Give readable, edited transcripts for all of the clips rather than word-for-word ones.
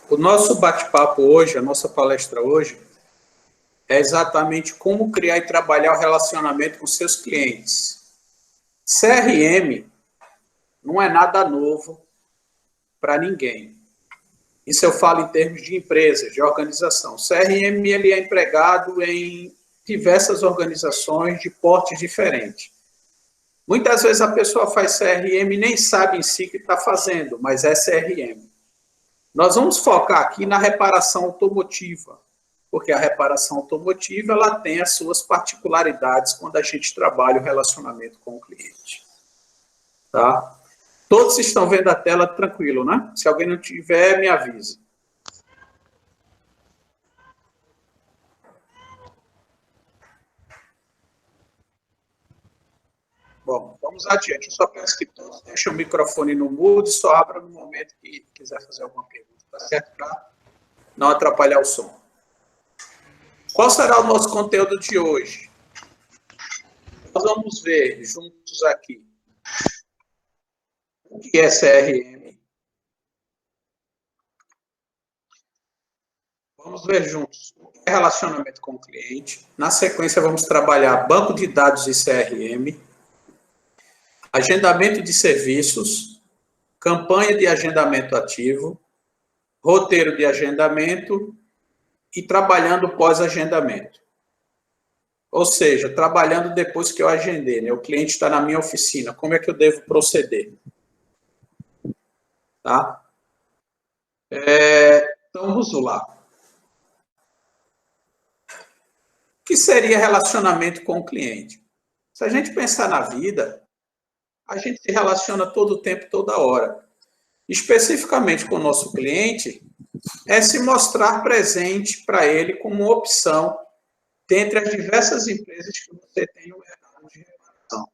O nosso bate-papo hoje, a nossa palestra hoje, é exatamente como criar e trabalhar o relacionamento com seus clientes. CRM não é nada novo para ninguém. Isso eu falo em termos de empresa, de organização. CRM ele é empregado em diversas organizações de portes diferentes. Muitas vezes a pessoa faz CRM e nem sabe em si o que está fazendo, mas é CRM. Nós vamos focar aqui na reparação automotiva, porque a reparação automotiva ela tem as suas particularidades quando a gente trabalha o relacionamento com o cliente. Tá? Todos estão vendo a tela tranquilo, né? Se alguém não tiver, me avise. Bom, vamos adiante. Eu só peço que todos deixem o microfone no mudo e só abram no momento que quiser fazer alguma pergunta, tá certo? Para não atrapalhar o som. Qual será o nosso conteúdo de hoje? Nós vamos ver juntos aqui o que é CRM. Vamos ver juntos o que é relacionamento com o cliente. Na sequência, vamos trabalhar banco de dados e CRM, agendamento de serviços, campanha de agendamento ativo, roteiro de agendamento e trabalhando pós-agendamento. Ou seja, trabalhando depois que eu agendei, né? O cliente está na minha oficina, como é que eu devo proceder? Tá? Então, vamos lá. O que seria relacionamento com o cliente? Se a gente pensar na vida, a gente se relaciona todo o tempo, toda hora. Especificamente com o nosso cliente, é se mostrar presente para ele como uma opção dentre as diversas empresas que você tem no mercado de reparação.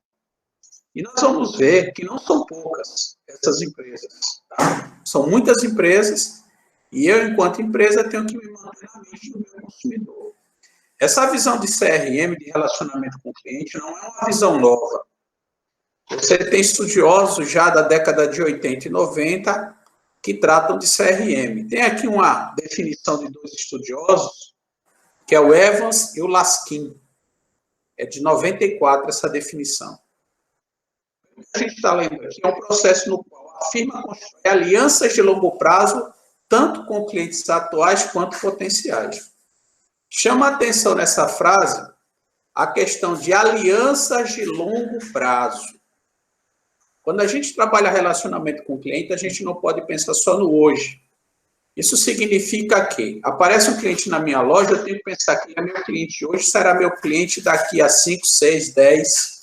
E nós vamos ver que não são poucas essas empresas. Tá? São muitas empresas e eu, enquanto empresa, tenho que me manter na mente do meu consumidor. Essa visão de CRM, de relacionamento com o cliente, não é uma visão nova. Você tem estudiosos já da década de 80 e 90 que tratam de CRM. Tem aqui uma definição de dois estudiosos, que é o Evans e o Laskin. É de 94 essa definição. A gente está lendo aqui é um processo no qual a firma constrói alianças de longo prazo, tanto com clientes atuais quanto potenciais. Chama a atenção nessa frase a questão de alianças de longo prazo. Quando a gente trabalha relacionamento com o cliente, a gente não pode pensar só no hoje. Isso significa que aparece um cliente na minha loja, eu tenho que pensar que é meu cliente hoje, será meu cliente daqui a 5, 6, 10,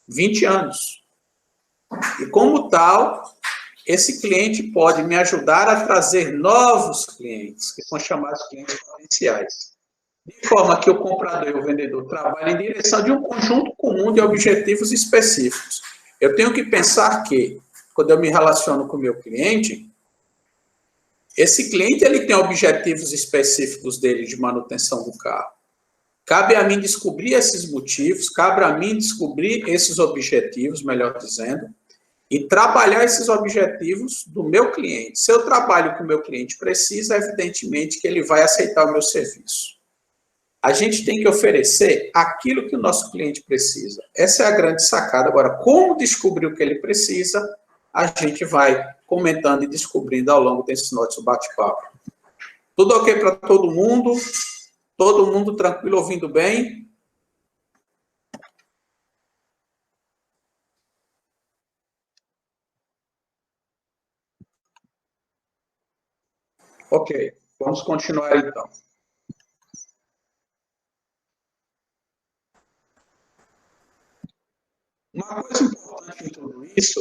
20 anos. E como tal, esse cliente pode me ajudar a trazer novos clientes, que são chamados clientes potenciais. De forma que o comprador e o vendedor trabalhem em direção de um conjunto comum de objetivos específicos. Eu tenho que pensar que, quando eu me relaciono com o meu cliente, esse cliente ele tem objetivos específicos dele de manutenção do carro. Cabe a mim descobrir esses motivos, cabe a mim descobrir esses objetivos, melhor dizendo, e trabalhar esses objetivos do meu cliente. Se eu trabalho com o meu cliente precisa, evidentemente que ele vai aceitar o meu serviço. A gente tem que oferecer aquilo que o nosso cliente precisa. Essa é a grande sacada. Agora, como descobrir o que ele precisa, a gente vai comentando e descobrindo ao longo desse nosso bate-papo. Tudo ok para todo mundo? Todo mundo tranquilo, ouvindo bem? Ok, vamos continuar então. Uma coisa importante em tudo isso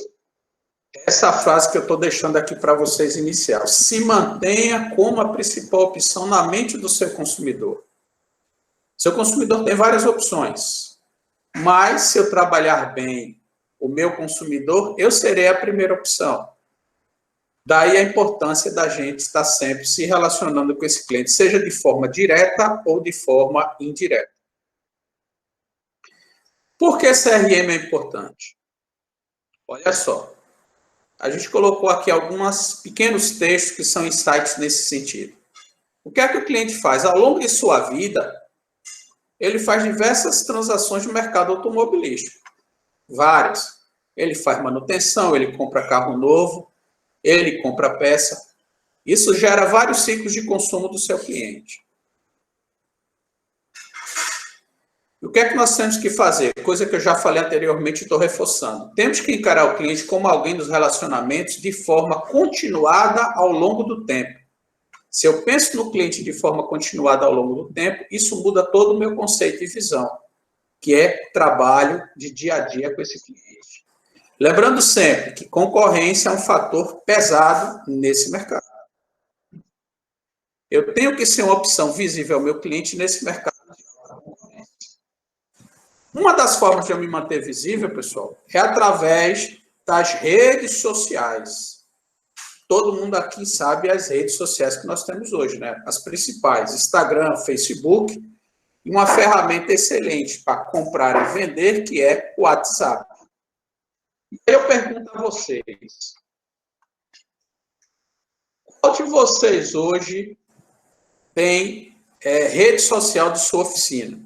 é essa frase que eu estou deixando aqui para vocês inicial. Se mantenha como a principal opção na mente do seu consumidor. Seu consumidor tem várias opções, mas se eu trabalhar bem o meu consumidor, eu serei a primeira opção. Daí a importância da gente estar sempre se relacionando com esse cliente, seja de forma direta ou de forma indireta. Por que CRM é importante? Olha só, A gente colocou aqui alguns pequenos textos que são insights nesse sentido. O que é que o cliente faz? Ao longo de sua vida, ele faz diversas transações no mercado automobilístico. Várias. Ele faz manutenção, ele compra carro novo, ele compra peça. Isso gera vários ciclos de consumo do seu cliente. E o que é que nós temos que fazer? Coisa que eu já falei anteriormente e estou reforçando. Temos que encarar o cliente como alguém dos relacionamentos de forma continuada ao longo do tempo. Se eu penso no cliente de forma continuada ao longo do tempo, isso muda todo o meu conceito de visão, que é trabalho de dia a dia com esse cliente. Lembrando sempre que concorrência é um fator pesado nesse mercado. Eu tenho que ser uma opção visível ao meu cliente nesse mercado. Uma das formas de eu me manter visível, pessoal, é através das redes sociais. Todo mundo aqui sabe as redes sociais que nós temos hoje, né? As principais, Instagram, Facebook, e uma ferramenta excelente para comprar e vender, que é o WhatsApp. Eu pergunto a vocês, qual de vocês hoje tem rede social de sua oficina?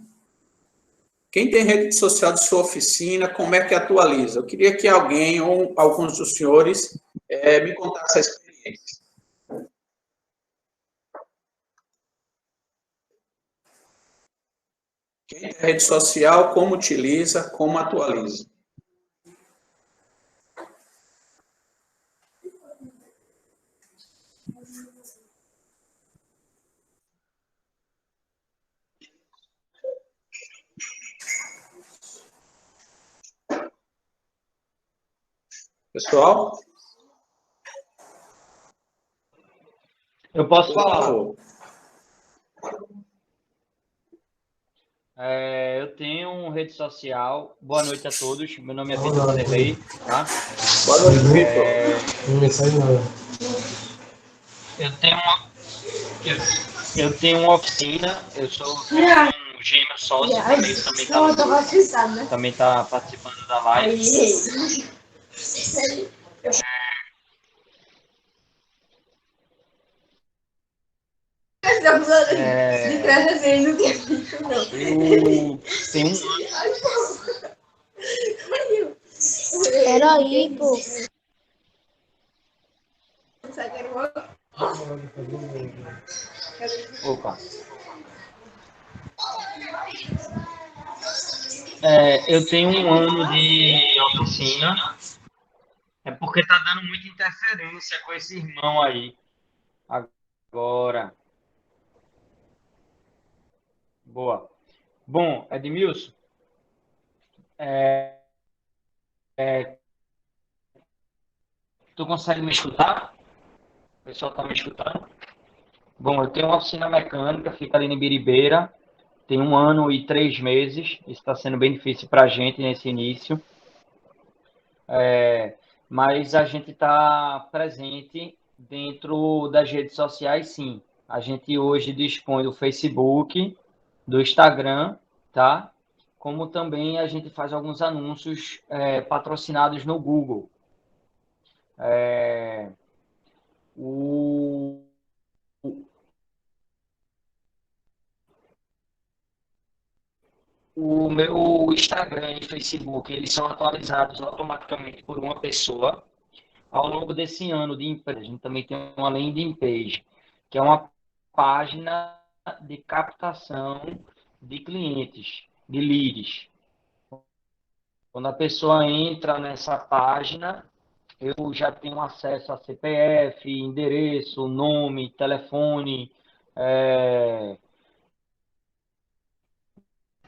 Quem tem rede social de sua oficina, como é que atualiza? Eu queria que alguém, ou alguns dos senhores, me contasse a experiência. Quem tem rede social, como utiliza, como atualiza? Pessoal? Eu posso Por falar. favor. Eu tenho rede social. Boa noite a todos. Meu nome é Vitor Vanderlei, tá? Boa noite, Vitor. Não me sai nada. Eu tenho uma oficina. Eu sou um gêmeo sócio também tá participando da live. Era aí, pô. Opa. Eu tenho 1 ano de oficina. É porque tá dando muita interferência com esse irmão aí. Agora. Boa. Bom, Edmilson, tu consegue me escutar? O pessoal tá me escutando? Bom, eu tenho uma oficina mecânica, fica ali em Biribeira, tem 1 ano e 3 meses, isso está sendo bem difícil para a gente nesse início, mas a gente está presente dentro das redes sociais, sim. A gente hoje dispõe do Facebook, do Instagram, tá? Como também a gente faz alguns anúncios patrocinados no Google. O meu Instagram e Facebook, eles são atualizados automaticamente por uma pessoa. Ao longo desse ano de empresa, a gente também tem uma landing page, que é uma página de captação de clientes, de leads. Quando a pessoa entra nessa página, eu já tenho acesso a CPF, endereço, nome, telefone,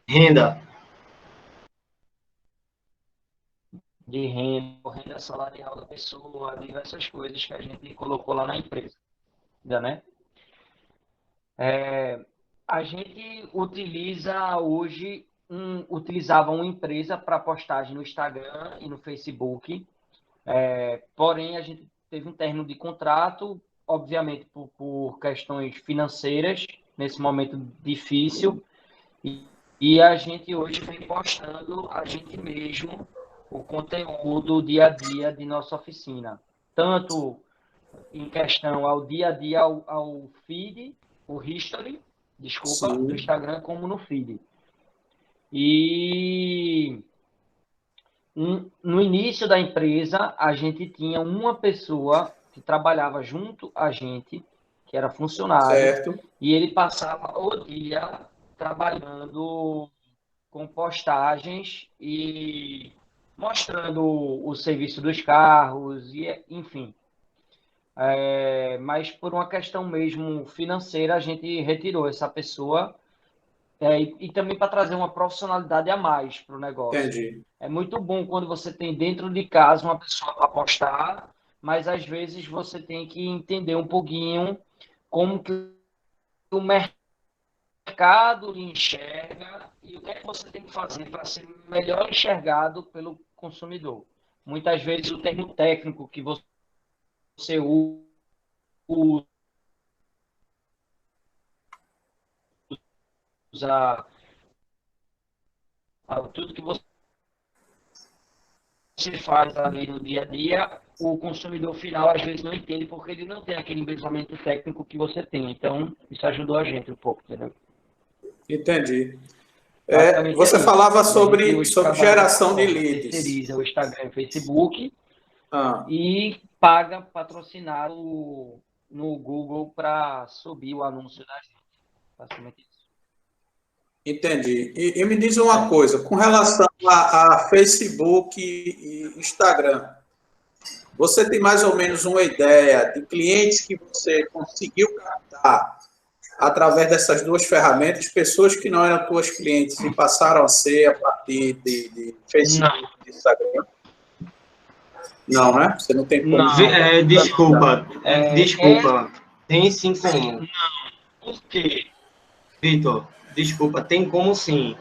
Renda. de renda salarial da pessoa, diversas coisas que a gente colocou lá na empresa, né? A gente utiliza hoje, utilizava uma empresa para postagem no Instagram e no Facebook, porém a gente teve um término de contrato, obviamente por questões financeiras, nesse momento difícil, e a gente hoje vem postando a gente mesmo o conteúdo dia a dia de nossa oficina. tanto em questão ao dia a dia, ao feed, o history, desculpa, do Sim. Instagram, como no feed. E no início da empresa, a gente tinha uma pessoa que trabalhava junto a gente, que era funcionário, Certo. e ele passava o dia trabalhando com postagens e mostrando o serviço dos carros, e enfim. Mas por uma questão mesmo financeira, a gente retirou essa pessoa, e também para trazer uma profissionalidade a mais para o negócio. Entendi. É muito bom quando você tem dentro de casa uma pessoa para postar, mas às vezes você tem que entender um pouquinho como que o mercado lhe enxerga e o que é que você tem que fazer para ser melhor enxergado pelo consumidor. Muitas vezes o termo técnico que você usa, tudo que você faz ali no dia a dia, o consumidor final às vezes não entende porque ele não tem aquele embasamento técnico que você tem. Então, isso ajudou a gente um pouco, entendeu? Entendi. Basicamente Você é isso. falava E a gente hoje sobre trabalha dessa geração de forma, leads. terceiriza o Instagram e o Facebook Ah, e paga patrocinado no Google para subir o anúncio da gente. Basicamente isso. entendi. E me diz uma coisa, com relação a Facebook e Instagram, você tem mais ou menos uma ideia de clientes que você conseguiu captar através dessas duas ferramentas, pessoas que não eram tuas clientes e passaram a ser a partir de Facebook Não, e Instagram? Não, né? Você não tem como. não. Desculpa, É, desculpa. Tem sim como. por quê? Vitor, desculpa, tem como sim.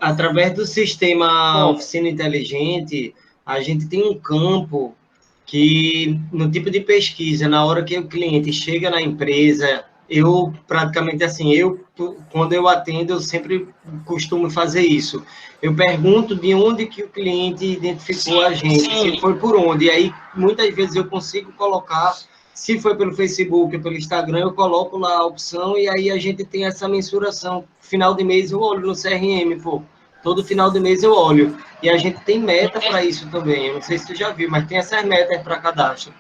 Através do sistema Como? Oficina Inteligente, a gente tem um campo que, no tipo de pesquisa, na hora que o cliente chega na empresa, eu praticamente assim, quando eu atendo, eu sempre costumo fazer isso. Eu pergunto de onde que o cliente identificou a gente, se Sim. foi por onde. E aí, muitas vezes, eu consigo colocar, se foi pelo Facebook, pelo Instagram, eu coloco lá a opção e aí a gente tem essa mensuração. Final de mês eu olho no CRM, pô. Todo final de mês eu olho. E a gente tem meta para isso também. Eu não sei se tu já viu, mas tem essas metas para cadastro.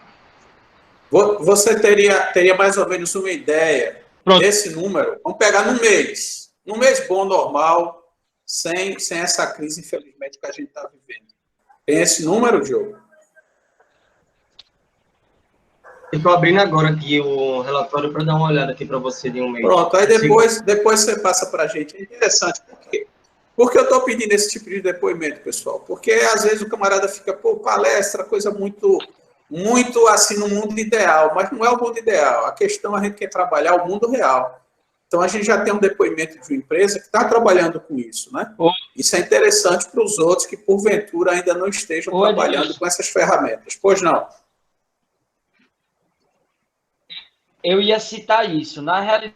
Você teria mais ou menos uma ideia Pronto. desse número? Vamos pegar no mês. No mês bom, normal, sem essa crise, infelizmente, que a gente está vivendo. Tem esse número, Diogo? Eu estou abrindo agora aqui o relatório para dar uma olhada aqui para você de um mês. Pronto, aí depois você passa para a gente. É interessante, por quê? Porque eu estou pedindo esse tipo de depoimento, pessoal? Porque às vezes o camarada fica, pô, palestra, coisa muito assim no mundo ideal, mas não é o mundo ideal. A questão a gente quer trabalhar o mundo real. Então a gente já tem um depoimento de uma empresa que está trabalhando com isso, né? Isso é interessante para os outros que porventura ainda não estejam trabalhando com essas ferramentas. Pois não? Eu ia citar isso. Na realidade,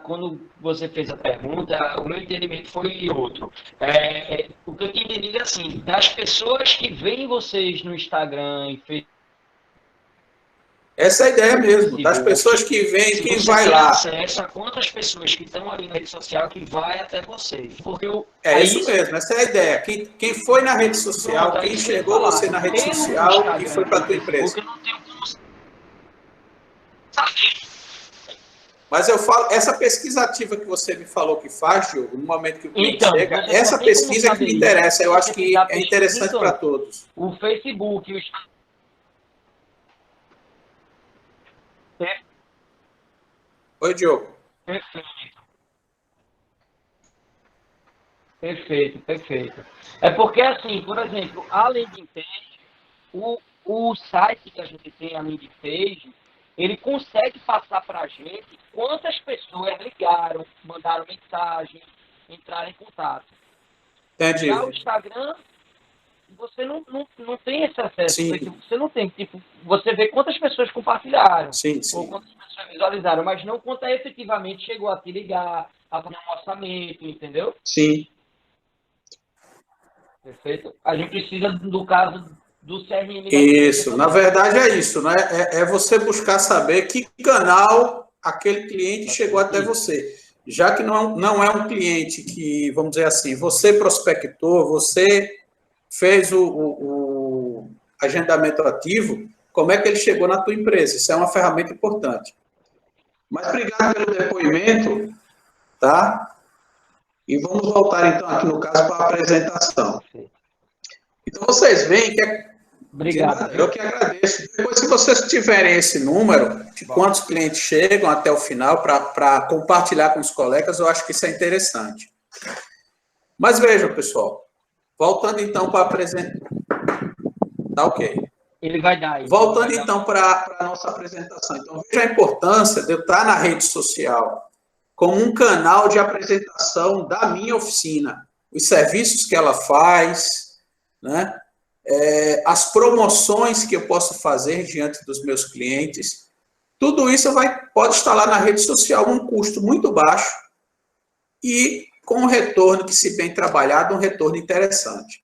quando você fez a pergunta, o meu entendimento foi outro. O que eu tinha entendido é assim, das pessoas que veem vocês no Instagram e Facebook, essa é a ideia mesmo, das pessoas que vêm, quem vai lá. acesso a quantas pessoas que estão ali na rede social que vai até vocês. Porque é isso mesmo, essa é a ideia. Quem foi na rede social, pronto, quem enxergou você na rede social e foi para a tua empresa. Eu não tenho como saber. Mas eu falo, essa pesquisa ativa que você me falou que faz, Diogo, no momento que o cliente chega, você essa só tem como pesquisa que me saber interessa, eu acho você que tá é interessante pesquisando. para todos. O Facebook, o Instagram. Oi, Diogo. Perfeito. É porque, assim, por exemplo, a landing page, o site que a gente tem, a landing page, ele consegue passar para a gente quantas pessoas ligaram, mandaram mensagem, entraram em contato. Entendi. Já o Instagram, você não tem esse acesso. Sim. Você não tem, tipo, você vê quantas pessoas compartilharam, Sim. ou quantas pessoas visualizaram, mas não quanto efetivamente chegou a te ligar, a fazer um orçamento, entendeu? Sim. Perfeito? A gente precisa, do caso do CRM. Isso, na verdade é isso, né? É você buscar saber que canal aquele cliente chegou até você. Já que não é um cliente que, vamos dizer assim, você prospectou, você fez o agendamento ativo, como é que ele chegou na tua empresa? Isso é uma ferramenta importante. Mas obrigado pelo depoimento, tá? E vamos voltar, então, aqui no caso, para a apresentação. Então, vocês veem que Obrigado. eu que agradeço. Depois, se vocês tiverem esse número de quantos clientes chegam até o final para compartilhar com os colegas, eu acho que isso é interessante. Mas vejam, pessoal, voltando então para a apresentação. Tá ok. Ele vai dar aí. Voltando então para a nossa apresentação. Então, veja a importância de eu estar na rede social como um canal de apresentação da minha oficina, os serviços que ela faz, né? As promoções que eu posso fazer diante dos meus clientes, tudo isso pode estar lá na rede social, um custo muito baixo e com um retorno que, se bem trabalhado, um retorno interessante.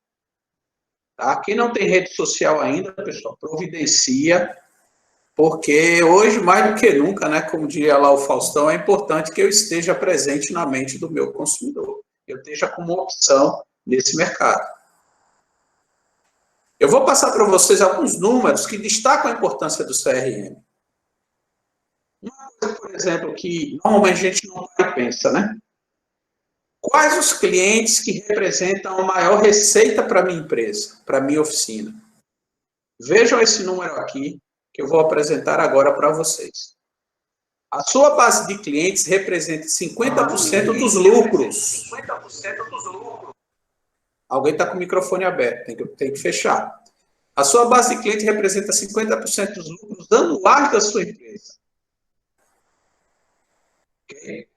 Tá? Quem não tem rede social ainda, pessoal, providencia, porque hoje, mais do que nunca, né, como diria lá o Faustão, é importante que eu esteja presente na mente do meu consumidor, eu esteja como opção nesse mercado. Eu vou passar para vocês alguns números que destacam a importância do CRM. Uma coisa, por exemplo, que normalmente a gente não pensa, né? Quais os clientes que representam a maior receita para a minha empresa, para a minha oficina? Vejam esse número aqui, que eu vou apresentar agora para vocês. A sua base de clientes representa 50% dos lucros. 50% dos lucros. Alguém está com o microfone aberto, tem que fechar. A sua base de cliente representa 50% dos lucros anuais da sua empresa. Okay?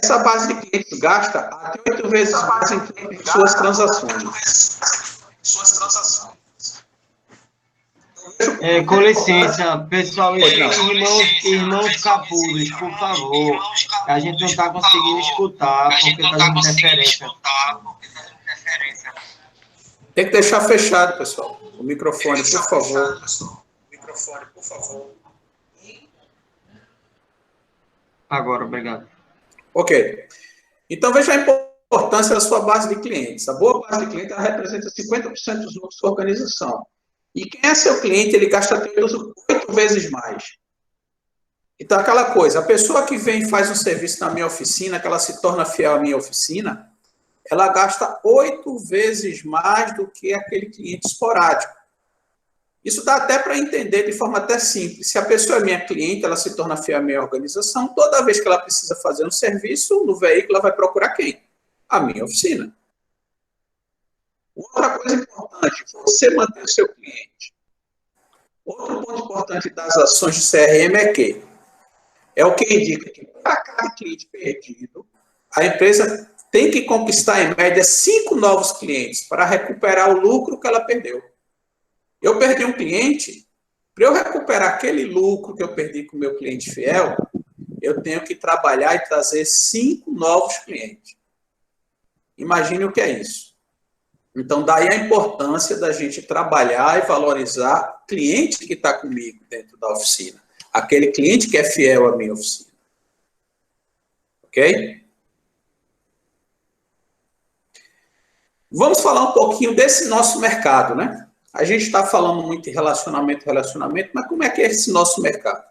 Essa base de clientes gasta até 8 vezes mais em suas transações. Com licença, pessoal, irmãos capudos, por favor. A gente não está conseguindo escutar, porque está dando interferência. Tem que deixar fechado, pessoal. O microfone, por favor. Agora, obrigado. Ok. Então, veja a importância da sua base de clientes. A boa base de clientes ela representa 50% dos lucros da sua organização. E quem é seu cliente, ele gasta 8 vezes mais. Então, aquela coisa, a pessoa que vem e faz um serviço na minha oficina, que ela se torna fiel à minha oficina, ela gasta 8 vezes mais do que aquele cliente esporádico. Isso dá até para entender de forma até simples. Se a pessoa é minha cliente, ela se torna fiel à minha organização, toda vez que ela precisa fazer um serviço no veículo, ela vai procurar quem? A minha oficina. Outra coisa importante, você manter o seu cliente. Outro ponto importante das ações de CRM é o que indica que para cada cliente perdido, a empresa tem que conquistar, em média, 5 novos clientes para recuperar o lucro que ela perdeu. Eu perdi um cliente, para eu recuperar aquele lucro que eu perdi com o meu cliente fiel, eu tenho que trabalhar e trazer 5 novos clientes. Imagine o que é isso. Então, daí a importância da gente trabalhar e valorizar o cliente que está comigo dentro da oficina. Aquele cliente que é fiel à minha oficina. Ok? Vamos falar um pouquinho desse nosso mercado, né? A gente está falando muito em relacionamento, mas como é que é esse nosso mercado?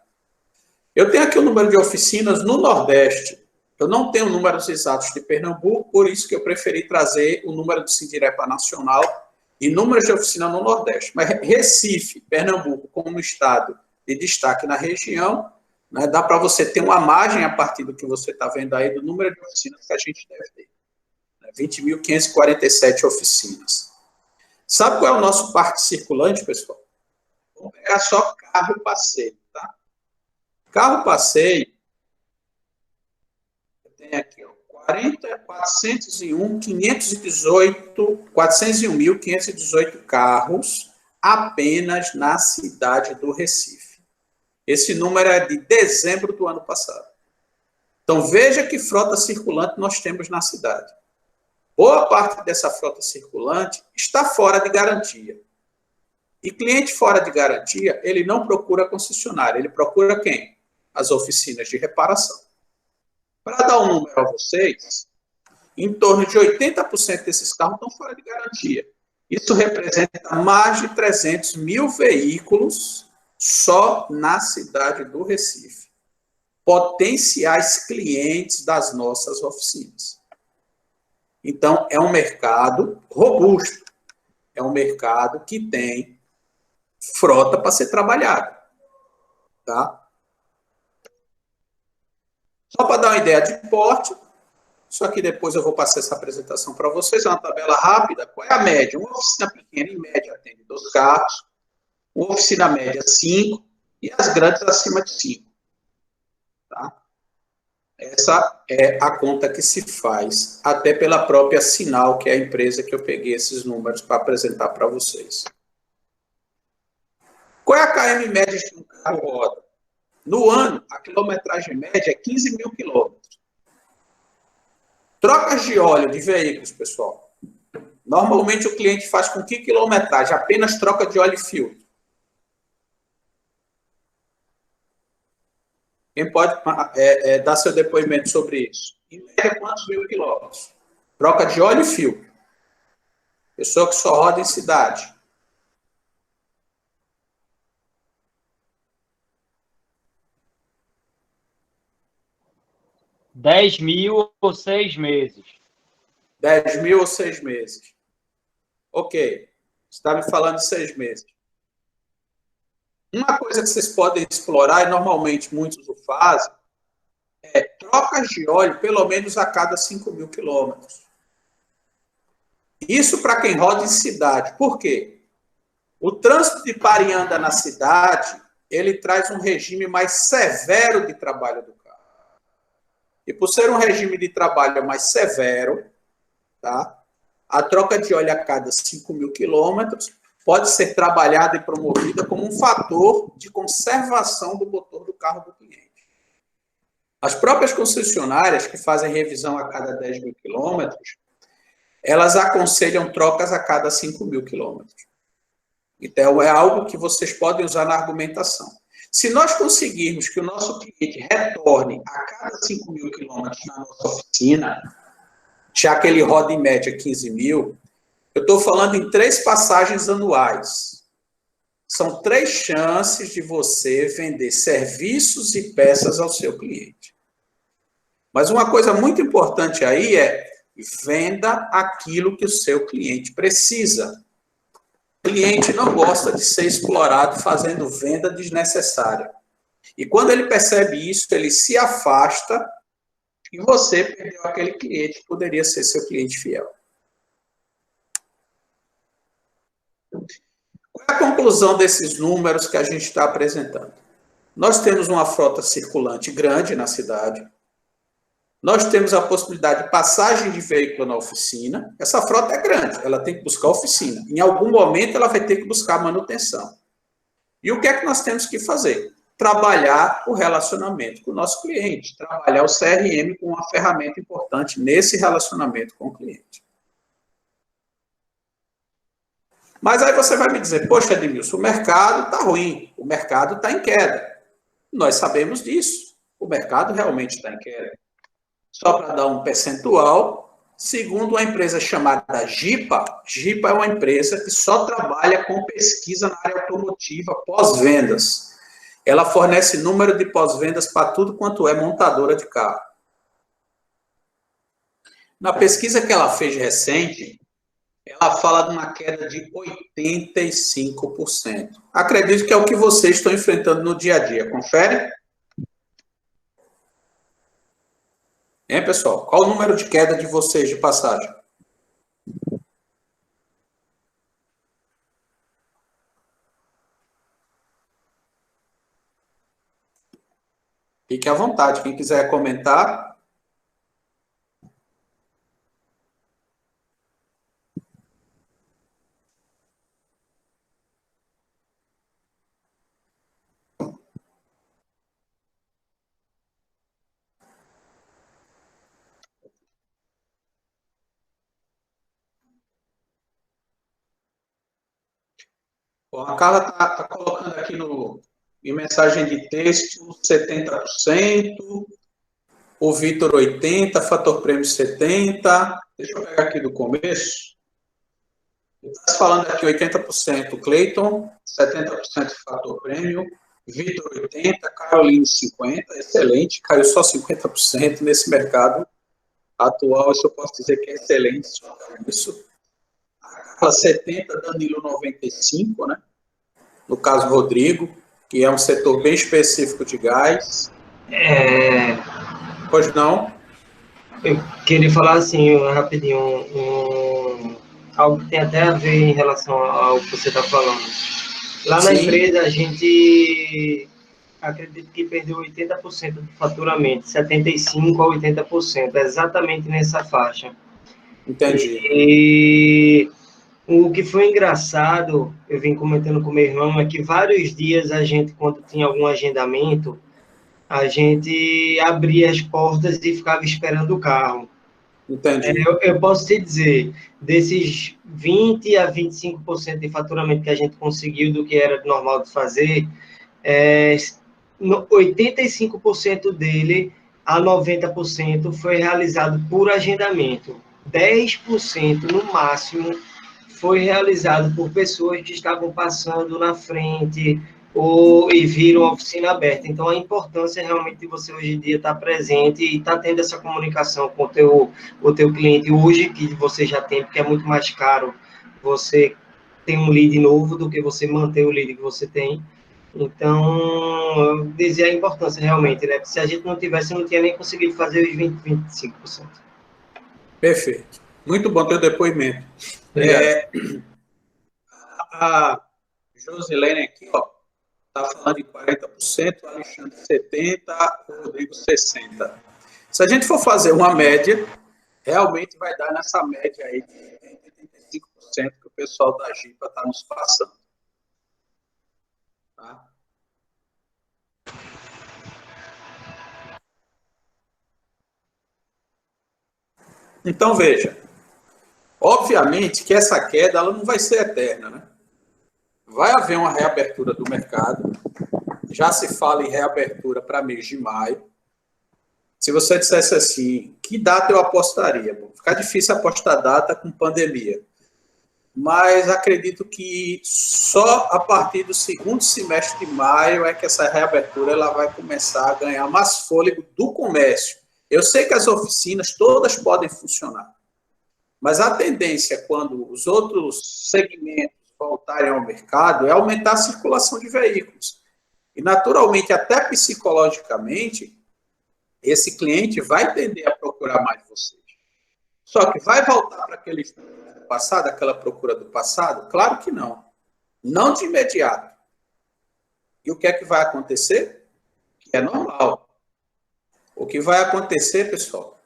Eu tenho aqui o número de oficinas no Nordeste. Eu não tenho números exatos de Pernambuco, por isso que eu preferi trazer o número do Sindirepa Nacional e números de oficina no Nordeste. Mas Recife, Pernambuco, como estado de destaque na região, né, dá para você ter uma margem a partir do que você está vendo aí do número de oficinas que a gente deve ter. 20.547 oficinas. Sabe qual é o nosso parque circulante, pessoal? Vamos pegar só carro passeio, tá? Carro passeio, tem aqui, ó, 401.518 carros apenas na cidade do Recife. Esse número é de dezembro do ano passado. Então, veja que frota circulante nós temos na cidade. boa parte dessa frota circulante está fora de garantia. E cliente fora de garantia, ele não procura concessionária, ele procura quem? As oficinas de reparação. Para dar um número a vocês, em torno de 80% desses carros estão fora de garantia. Isso representa mais de 300 mil veículos só na cidade do Recife. Potenciais clientes das nossas oficinas. Então, é um mercado robusto. É um mercado que tem frota para ser trabalhada. Tá? Só para dar uma ideia de porte, só que depois eu vou passar essa apresentação para vocês, é uma tabela rápida. Qual é a média? Uma oficina pequena, em média, atende 2 carros, uma oficina média, 5, e as grandes acima de 5. Tá? Essa é a conta que se faz, até pela própria Sinal, que é a empresa que eu peguei esses números para apresentar para vocês. Qual é a KM média de um carro roda? No ano, a quilometragem média é 15 mil quilômetros. Trocas de óleo de veículos, pessoal. Normalmente o cliente faz com que quilometragem? Apenas troca de óleo e filtro. Quem pode dar seu depoimento sobre isso? Em média, quantos mil quilômetros? Troca de óleo e filtro. Pessoa que só roda em cidade. R$ 10.000 ou 6 meses. 10 mil ou 6 meses. Ok. Você está me falando de 6 meses. Uma coisa que vocês podem explorar, e normalmente muitos o fazem, é trocas de óleo pelo menos a cada 5 mil quilômetros. Isso para quem roda em cidade. Por quê? O trânsito de Parianda na cidade, ele traz um regime mais severo de trabalho do carro. E por ser um regime de trabalho mais severo, tá? A troca de óleo a cada 5 mil quilômetros pode ser trabalhada e promovida como um fator de conservação do motor do carro do cliente. As próprias concessionárias, que fazem revisão a cada 10 mil quilômetros, elas aconselham trocas a cada 5 mil quilômetros. Então, é algo que vocês podem usar na argumentação. Se nós conseguirmos que o nosso cliente retorne a cada 5 mil quilômetros na nossa oficina, já que ele roda em média 15 mil, eu estou falando em 3 passagens anuais. São 3 chances de você vender serviços e peças ao seu cliente. Mas uma coisa muito importante aí é venda aquilo que o seu cliente precisa. O cliente não gosta de ser explorado fazendo venda desnecessária. E quando ele percebe isso, ele se afasta e você perdeu aquele cliente que poderia ser seu cliente fiel. Qual é a conclusão desses números que a gente está apresentando? Nós temos uma frota circulante grande na cidade. Nós temos a possibilidade de passagem de veículo na oficina. Essa frota é grande, ela tem que buscar oficina. Em algum momento, ela vai ter que buscar manutenção. E o que é que nós temos que fazer? Trabalhar o relacionamento com o nosso cliente, trabalhar o CRM com uma ferramenta importante nesse relacionamento com o cliente. Mas aí você vai me dizer, poxa, Edmilson, o mercado está ruim, o mercado está em queda. Nós sabemos disso, o mercado realmente está em queda. Só para dar um percentual, segundo uma empresa chamada GIPA, GIPA é uma empresa que só trabalha com pesquisa na área automotiva, pós-vendas. Ela fornece número de pós-vendas para tudo quanto é montadora de carro. Na pesquisa que ela fez recente, ela fala de uma queda de 85%. Acredito que é o que vocês estão enfrentando no dia a dia. Confere? Hein, pessoal? Qual o número de queda de vocês de passagem? Fique à vontade. Quem quiser comentar. Bom, a Carla está colocando aqui em mensagem de texto 70%, o Vitor 80%, fator prêmio 70%. Deixa eu pegar aqui do começo. Está falando aqui 80% Cleiton, 70% fator prêmio, Vitor 80%, Caroline 50%, excelente, caiu só 50% nesse mercado atual, isso eu posso dizer que é excelente, só isso. A Carla 70%, Danilo 95%, né? No caso Rodrigo, que é um setor bem específico de gás. Pois não? Eu queria falar assim, rapidinho, algo que tem até a ver em relação ao que você está falando. Lá na empresa, a gente acredito que perdeu 80% do faturamento, 75% a 80%, exatamente nessa faixa. Entendi. E o que foi engraçado, eu vim comentando com meu irmão, é que vários dias a gente, quando tinha algum agendamento, a gente abria as portas e ficava esperando o carro. Entendi. Eu posso te dizer, desses 20% a 25% de faturamento que a gente conseguiu do que era normal de fazer, 85% dele a 90% foi realizado por agendamento. 10% no máximo foi realizado por pessoas que estavam passando na frente e viram a oficina aberta. Então, a importância realmente de você hoje em dia estar presente e estar tendo essa comunicação com o teu cliente hoje, que você já tem, porque é muito mais caro você ter um lead novo do que você manter o lead que você tem. Então, eu dizia a importância realmente, né? Se a gente não tivesse, não tinha nem conseguido fazer os 25%. Perfeito. Muito bom teu depoimento. A Josilene aqui, ó, está falando de 40%, o Alexandre 70%, o Rodrigo 60%. Se a gente for fazer uma média, realmente vai dar nessa média aí de 85% que o pessoal da GIPA está nos passando. Tá? Então, veja, obviamente que essa queda ela não vai ser eterna, né? Vai haver uma reabertura do mercado, já se fala em reabertura para mês de maio. Se você dissesse assim, que data eu apostaria? Bom, fica difícil apostar data com pandemia, mas acredito que só a partir do segundo semestre de maio é que essa reabertura ela vai começar a ganhar mais fôlego do comércio. Eu sei que as oficinas todas podem funcionar, mas a tendência quando os outros segmentos voltarem ao mercado é aumentar a circulação de veículos. E, naturalmente, até psicologicamente, esse cliente vai tender a procurar mais vocês. Só que vai voltar para aquele passado, aquela procura do passado? Claro que não. Não de imediato. E o que é que vai acontecer? Que é normal. O que vai acontecer, pessoal,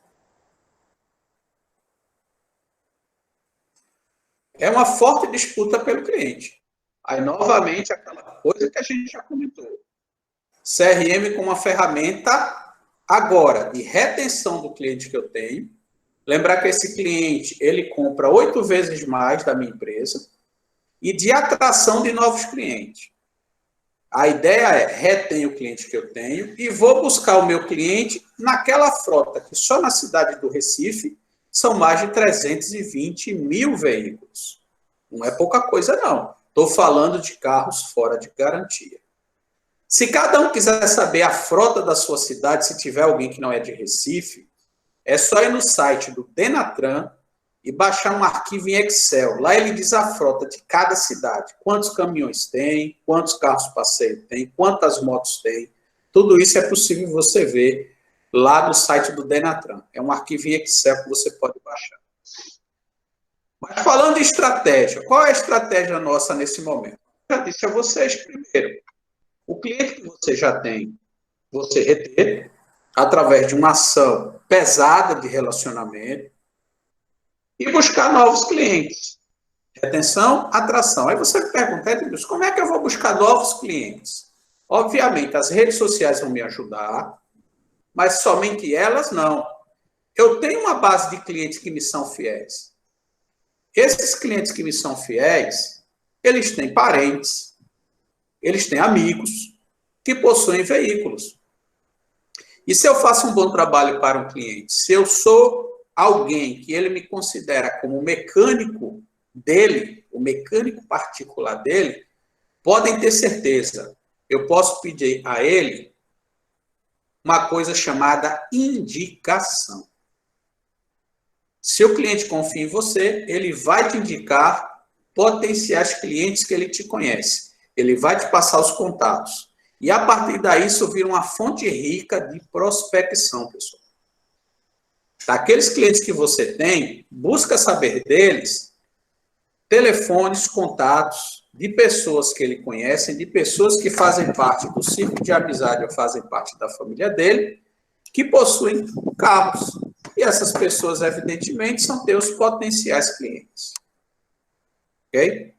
é uma forte disputa pelo cliente. Aí, novamente, aquela coisa que a gente já comentou. CRM como uma ferramenta, agora, de retenção do cliente que eu tenho. Lembrar que esse cliente, ele compra 8 vezes mais da minha empresa. E de atração de novos clientes. A ideia é retenho o cliente que eu tenho e vou buscar o meu cliente naquela frota, que só na cidade do Recife são mais de 320 mil veículos. Não é pouca coisa, não. Estou falando de carros fora de garantia. Se cada um quiser saber a frota da sua cidade, se tiver alguém que não é de Recife, é só ir no site do Denatran e baixar um arquivo em Excel. Lá ele diz a frota de cada cidade. Quantos caminhões tem, quantos carros passeio tem, quantas motos tem. Tudo isso é possível você ver lá no site do Denatran. É um arquivo em Excel que você pode baixar. Mas falando de estratégia, qual é a estratégia nossa nesse momento? Eu já disse a vocês primeiro. O cliente que você já tem, você reter através de uma ação pesada de relacionamento e buscar novos clientes. Retenção, atração. Aí você me pergunta, Edilson, como é que eu vou buscar novos clientes? Obviamente, as redes sociais vão me ajudar, mas somente elas não. Eu tenho uma base de clientes que me são fiéis. Esses clientes que me são fiéis, eles têm parentes, eles têm amigos que possuem veículos. E se eu faço um bom trabalho para um cliente, se eu sou alguém que ele me considera como mecânico dele, o mecânico particular dele, podem ter certeza, eu posso pedir a ele uma coisa chamada indicação. Se o cliente confia em você, ele vai te indicar potenciais clientes que ele te conhece. Ele vai te passar os contatos. E a partir daí, isso vira uma fonte rica de prospecção, pessoal. Daqueles clientes que você tem, busca saber deles, telefones, contatos de pessoas que ele conhece, de pessoas que fazem parte do círculo de amizade ou fazem parte da família dele, que possuem carros. E essas pessoas, evidentemente, são teus potenciais clientes. Ok?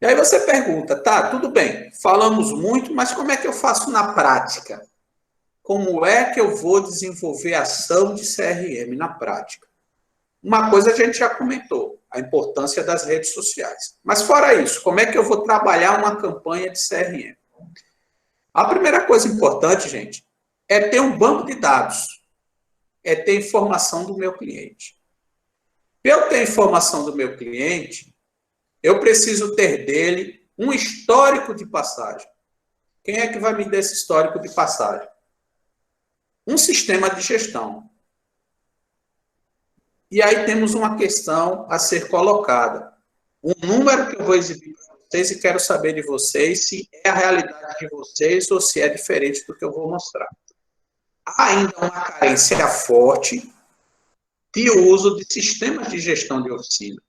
E aí você pergunta, tá, tudo bem, falamos muito, mas como é que eu faço na prática? Como é que eu vou desenvolver ação de CRM na prática? Uma coisa a gente já comentou, a importância das redes sociais. Mas fora isso, como é que eu vou trabalhar uma campanha de CRM? A primeira coisa importante, gente, é ter um banco de dados, é ter informação do meu cliente. Para eu ter informação do meu cliente, eu preciso ter dele um histórico de passagem. Quem é que vai me dar esse histórico de passagem? Um sistema de gestão. E aí temos uma questão a ser colocada. Um número que eu vou exibir para vocês e quero saber de vocês se é a realidade de vocês ou se é diferente do que eu vou mostrar. Há ainda uma carência forte de uso de sistemas de gestão de oficina.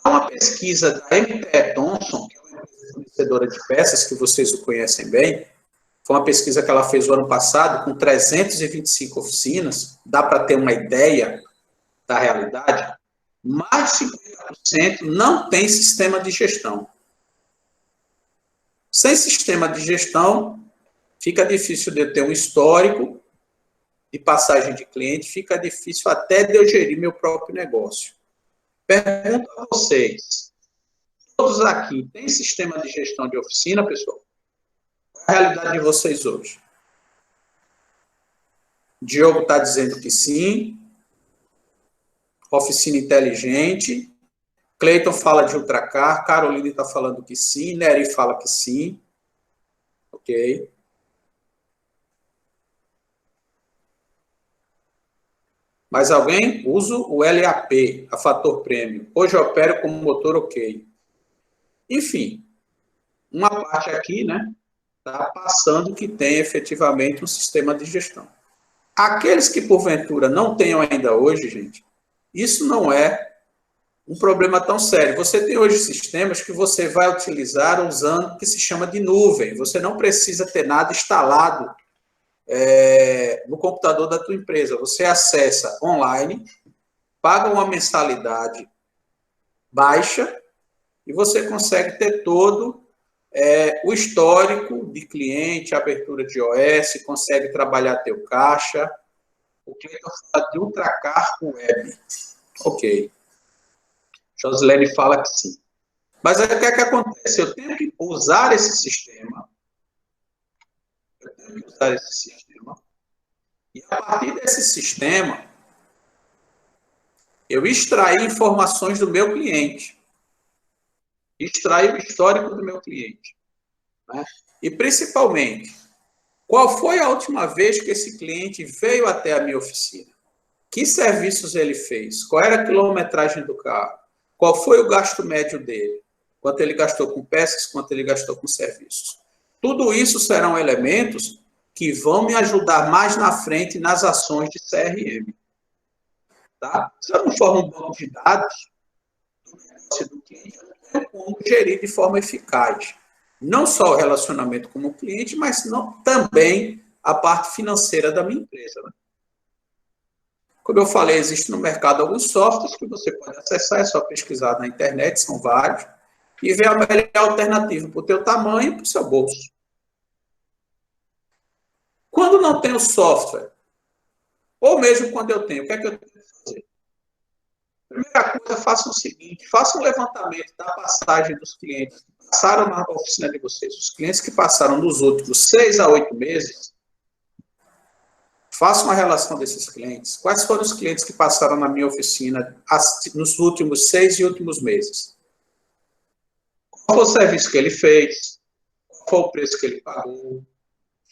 Há uma pesquisa da MTE Thompson, que é uma fornecedora de peças, que vocês o conhecem bem. Foi uma pesquisa que ela fez o ano passado, com 325 oficinas. Dá para ter uma ideia da realidade. Mais de 50% não tem sistema de gestão. Sem sistema de gestão, fica difícil de eu ter um histórico de passagem de cliente, fica difícil até de eu gerir meu próprio negócio. Pergunto a vocês, todos aqui têm sistema de gestão de oficina, pessoal? Qual é a realidade de vocês hoje? Diogo está dizendo que sim. Oficina inteligente. Cleiton fala de Ultracar. Caroline está falando que sim. Neri fala que sim. Ok. Mais alguém? Uso o LAP, a fator prêmio. Hoje eu opero como motor ok. Enfim, uma parte aqui, né, está passando que tem efetivamente um sistema de gestão. Aqueles que, porventura, não tenham ainda hoje, gente, isso não é um problema tão sério. Você tem hoje sistemas que você vai utilizar usando o que se chama de nuvem. Você não precisa ter nada instalado no computador da tua empresa. Você acessa online, paga uma mensalidade baixa e você consegue ter todo o histórico de cliente, abertura de OS, consegue trabalhar teu caixa. O que eu falo de Ultracar Web. Ok. Josilene fala que sim. Mas aí o que é que acontece? Eu tenho que usar esse sistema. E a partir desse sistema, eu extrair informações do meu cliente. Extrair o histórico do meu cliente. Né? E, principalmente, qual foi a última vez que esse cliente veio até a minha oficina? Que serviços ele fez? Qual era a quilometragem do carro? Qual foi o gasto médio dele? Quanto ele gastou com peças, quanto ele gastou com serviços? Tudo isso serão elementos que vão me ajudar mais na frente nas ações de CRM. Tá? Se eu não for um banco de dados do cliente, eu não tenho como gerir de forma eficaz. Não só o relacionamento com o cliente, mas também a parte financeira da minha empresa. Né? Como eu falei, existe no mercado alguns softwares que você pode acessar, é só pesquisar na internet, são vários, e ver a melhor alternativa para o teu tamanho e para o seu bolso. Quando não tem o software, ou mesmo quando eu tenho, o que é que eu tenho que fazer? Primeira coisa, façam o seguinte, façam um levantamento da passagem dos clientes que passaram na oficina de vocês, os clientes que passaram nos últimos 6 a 8 meses, façam uma relação desses clientes. Quais foram os clientes que passaram na minha oficina nos últimos 6 e últimos meses? Qual foi o serviço que ele fez? Qual foi o preço que ele pagou?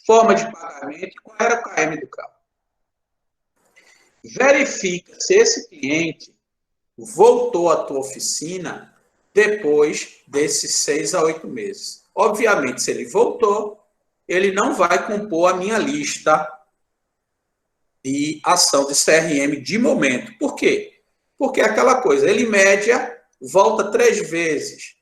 Forma de pagamento e qual era o KM do carro? Verifica se esse cliente voltou à tua oficina depois desses 6 a 8 meses. Obviamente, se ele voltou, ele não vai compor a minha lista de ação de CRM de momento. Por quê? Porque é aquela coisa, ele, em média, volta 3 vezes.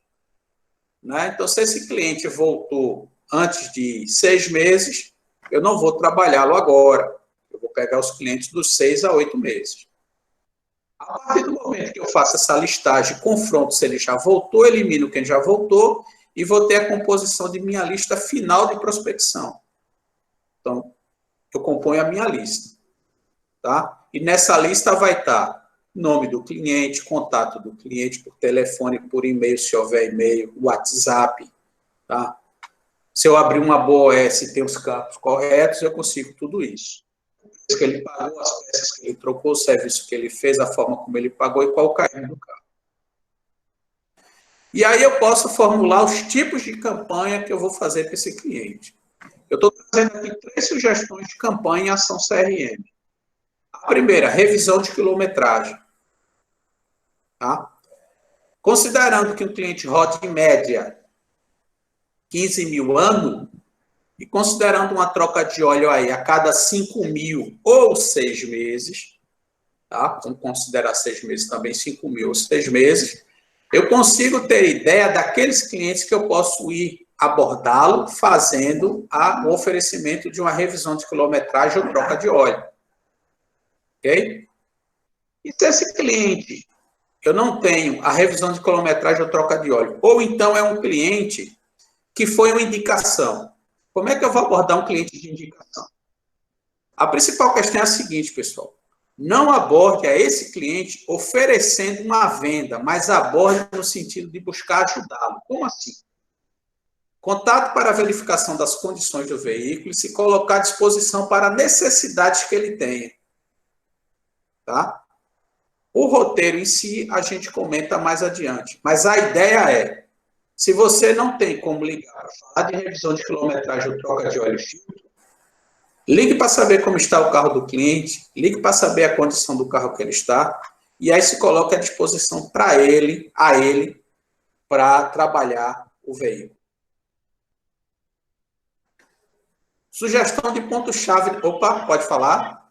Né? Então, se esse cliente voltou antes de 6 meses, eu não vou trabalhá-lo agora. Eu vou pegar os clientes dos 6 a 8 meses. A partir do momento que eu faço essa listagem, confronto se ele já voltou, elimino quem já voltou e vou ter a composição de minha lista final de prospecção. Então, eu componho a minha lista. Tá? E nessa lista vai estar nome do cliente, contato do cliente por telefone, por e-mail, se houver e-mail, WhatsApp. Tá? Se eu abrir uma BOS e tem os campos corretos, eu consigo tudo isso. Que ele pagou, as peças que ele trocou, o serviço que ele fez, a forma como ele pagou e qual o KM do carro. E aí eu posso formular os tipos de campanha que eu vou fazer para esse cliente. Eu estou trazendo aqui 3 sugestões de campanha em ação CRM. A primeira, revisão de quilometragem. Tá? Considerando que o cliente roda em média 15 mil ano, e considerando uma troca de óleo aí a cada 5 mil ou 6 meses, tá? Vamos considerar 6 meses também, 5 mil ou 6 meses, eu consigo ter ideia daqueles clientes que eu posso ir abordá-lo fazendo o oferecimento de uma revisão de quilometragem ou troca de óleo. Ok? E se esse cliente, eu não tenho a revisão de quilometragem ou troca de óleo, ou então é um cliente que foi uma indicação, como é que eu vou abordar um cliente de indicação? A principal questão é a seguinte, pessoal. Não aborde a esse cliente oferecendo uma venda, mas aborde no sentido de buscar ajudá-lo. Como assim? Contato para verificação das condições do veículo e se colocar à disposição para necessidades que ele tenha. Tá? O roteiro em si a gente comenta mais adiante, mas a ideia é, se você não tem como ligar para falar de revisão de quilometragem ou troca de óleo e filtro, ligue para saber como está o carro do cliente, ligue para saber a condição do carro que ele está, e aí se coloque à disposição para ele, para trabalhar o veículo. Sugestão de ponto-chave. Opa, pode falar?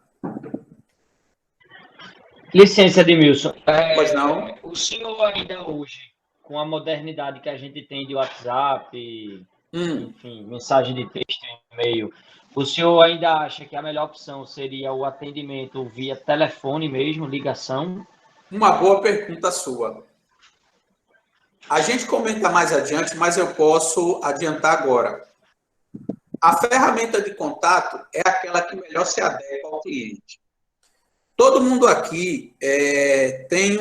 Licença, Edmilson. Pois não. O senhor ainda hoje, com a modernidade que a gente tem de WhatsApp, enfim, mensagem de texto, e-mail, o senhor ainda acha que a melhor opção seria o atendimento via telefone mesmo, ligação? Uma boa pergunta sua. A gente comenta mais adiante, mas eu posso adiantar agora. A ferramenta de contato é aquela que melhor se adequa ao cliente. Todo mundo aqui tem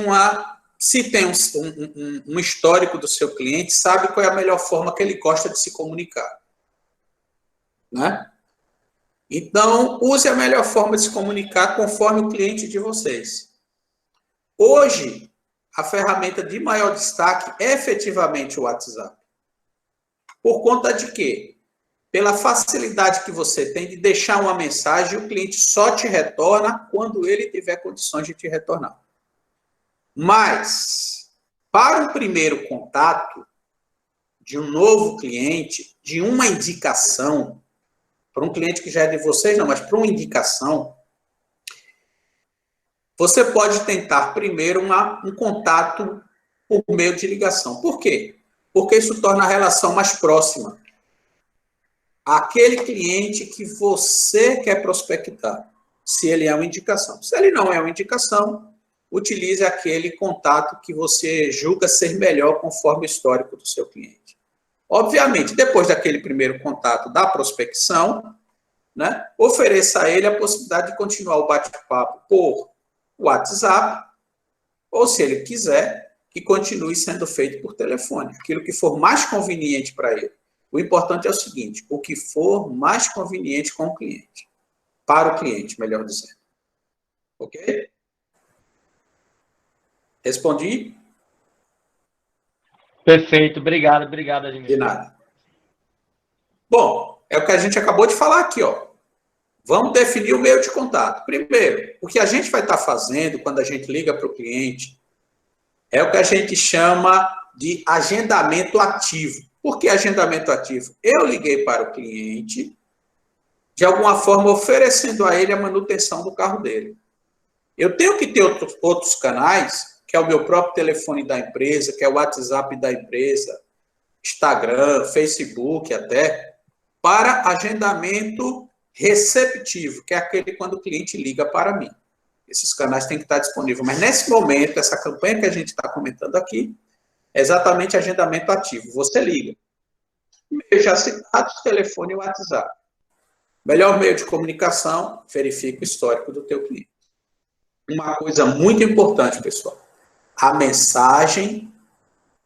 se tem um histórico do seu cliente, sabe qual é a melhor forma que ele gosta de se comunicar. Né? Então, use a melhor forma de se comunicar conforme o cliente de vocês. Hoje, a ferramenta de maior destaque é efetivamente o WhatsApp. Por conta de quê? Pela facilidade que você tem de deixar uma mensagem, o cliente só te retorna quando ele tiver condições de te retornar. Mas, para o primeiro contato de um novo cliente, de uma indicação, para um cliente que já é de vocês, não, mas para uma indicação, você pode tentar primeiro um contato por meio de ligação. Por quê? Porque isso torna a relação mais próxima. Aquele cliente que você quer prospectar, se ele é uma indicação. Se ele não é uma indicação, utilize aquele contato que você julga ser melhor conforme o histórico do seu cliente. Obviamente, depois daquele primeiro contato da prospecção, né, ofereça a ele a possibilidade de continuar o bate-papo por WhatsApp, ou se ele quiser, que continue sendo feito por telefone, aquilo que for mais conveniente para ele. O importante é o seguinte, o que for mais conveniente com o cliente, para o cliente, melhor dizendo. Ok? Respondi? Perfeito, obrigado, De Ademir. nada. Bom, é o que a gente acabou de falar aqui, ó. Vamos definir o meio de contato. Primeiro, o que a gente vai estar fazendo quando a gente liga para o cliente é o que a gente chama de agendamento ativo. Por que agendamento ativo? Eu liguei para o cliente, de alguma forma oferecendo a ele a manutenção do carro dele. Eu tenho que ter outros canais, que é o meu próprio telefone da empresa, que é o WhatsApp da empresa, Instagram, Facebook até, para agendamento receptivo, que é aquele quando o cliente liga para mim. Esses canais têm que estar disponíveis. Mas nesse momento, essa campanha que a gente está comentando aqui, é exatamente agendamento ativo. Você liga. Meio já citado, telefone e WhatsApp. Melhor meio de comunicação, verifica o histórico do teu cliente. Uma coisa muito importante, pessoal. A mensagem,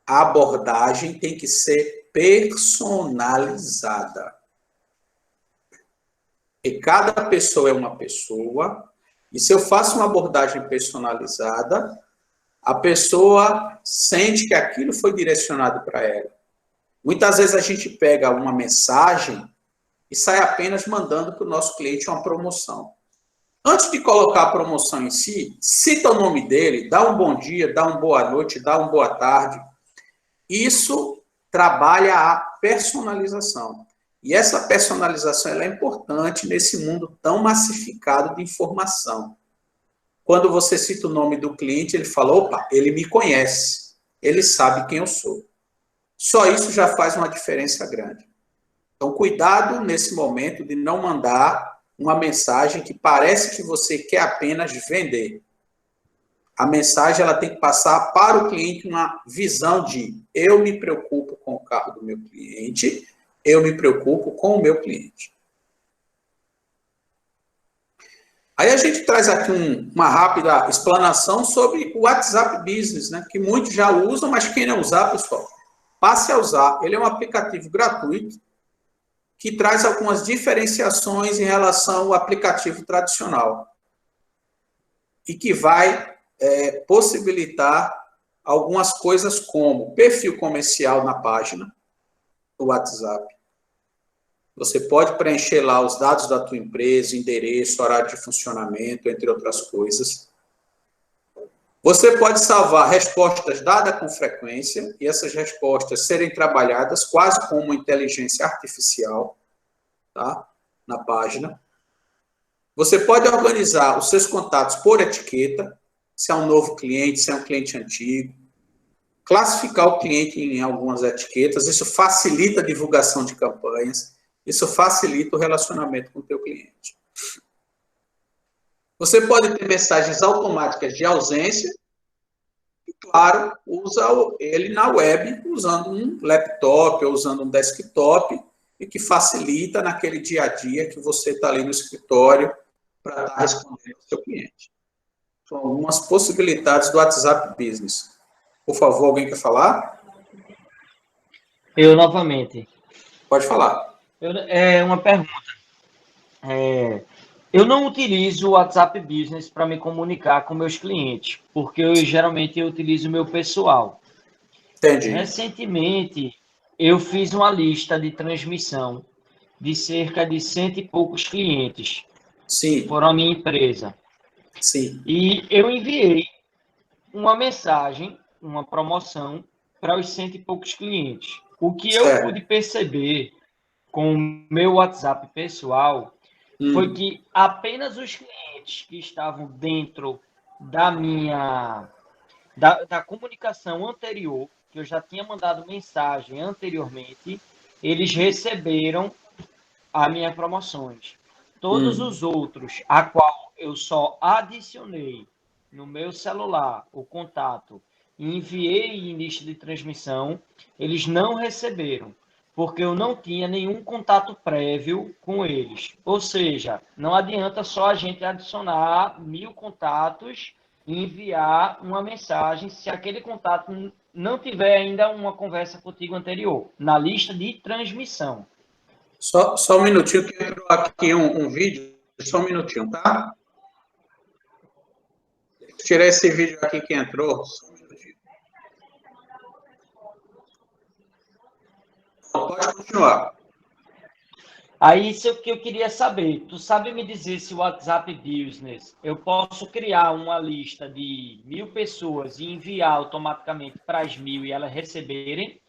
a abordagem tem que ser personalizada. E cada pessoa é uma pessoa, e se eu faço uma abordagem personalizada, a pessoa sente que aquilo foi direcionado para ela. Muitas vezes a gente pega uma mensagem e sai apenas mandando para o nosso cliente uma promoção. Antes de colocar a promoção em si, cita o nome dele, dá um bom dia, dá uma boa noite, dá uma boa tarde. Isso trabalha a personalização. E essa personalização ela é importante nesse mundo tão massificado de informação. Quando você cita o nome do cliente, ele fala, opa, ele me conhece, ele sabe quem eu sou. Só isso já faz uma diferença grande. Então, cuidado nesse momento de não mandar uma mensagem que parece que você quer apenas vender. A mensagem ela tem que passar para o cliente uma visão de eu me preocupo com o carro do meu cliente, eu me preocupo com o meu cliente. Aí a gente traz aqui uma rápida explanação sobre o WhatsApp Business, né? Que muitos já usam, mas quem não usar, pessoal, passe a usar. Ele é um aplicativo gratuito que traz algumas diferenciações em relação ao aplicativo tradicional e que vai possibilitar algumas coisas como perfil comercial na página do WhatsApp. Você pode preencher lá os dados da tua empresa, endereço, horário de funcionamento, entre outras coisas. Você pode salvar respostas dadas com frequência e essas respostas serem trabalhadas quase como uma inteligência artificial, tá? Na página. Você pode organizar os seus contatos por etiqueta, se é um novo cliente, se é um cliente antigo. Classificar o cliente em algumas etiquetas, isso facilita a divulgação de campanhas, isso facilita o relacionamento com o teu cliente. Você pode ter mensagens automáticas de ausência e, claro, usa ele na web, usando um laptop ou usando um desktop, e que facilita naquele dia a dia que você está ali no escritório para estar respondendo ao seu cliente. São algumas possibilidades do WhatsApp Business. Por favor, alguém quer falar? Eu novamente. Pode falar. Uma pergunta. Eu não utilizo o WhatsApp Business para me comunicar com meus clientes, porque geralmente eu utilizo o meu pessoal. Entendi. Recentemente, eu fiz uma lista de transmissão de cerca de 100 e poucos clientes. Sim. Foram a minha empresa. Sim. E eu enviei uma mensagem, uma promoção, para os 100 e poucos clientes. O que eu pude perceber com o meu WhatsApp pessoal foi que apenas os clientes que estavam dentro da minha da comunicação anterior, que eu já tinha mandado mensagem anteriormente, eles receberam as minhas promoções. Todos os outros, a qual eu só adicionei no meu celular o contato e enviei em lista de transmissão, eles não receberam, porque eu não tinha nenhum contato prévio com eles. Ou seja, não adianta só a gente adicionar 1000 contatos e enviar uma mensagem se aquele contato não tiver ainda uma conversa contigo anterior, na lista de transmissão. Só um minutinho que entrou aqui um vídeo, só um minutinho, tá? Tirar esse vídeo aqui que entrou. Só um minutinho. Pode continuar. Aí, isso é o que eu queria saber. Tu sabe me dizer se o WhatsApp Business, eu posso criar uma lista de 1.000 pessoas e enviar automaticamente para as 1.000 e elas receberem?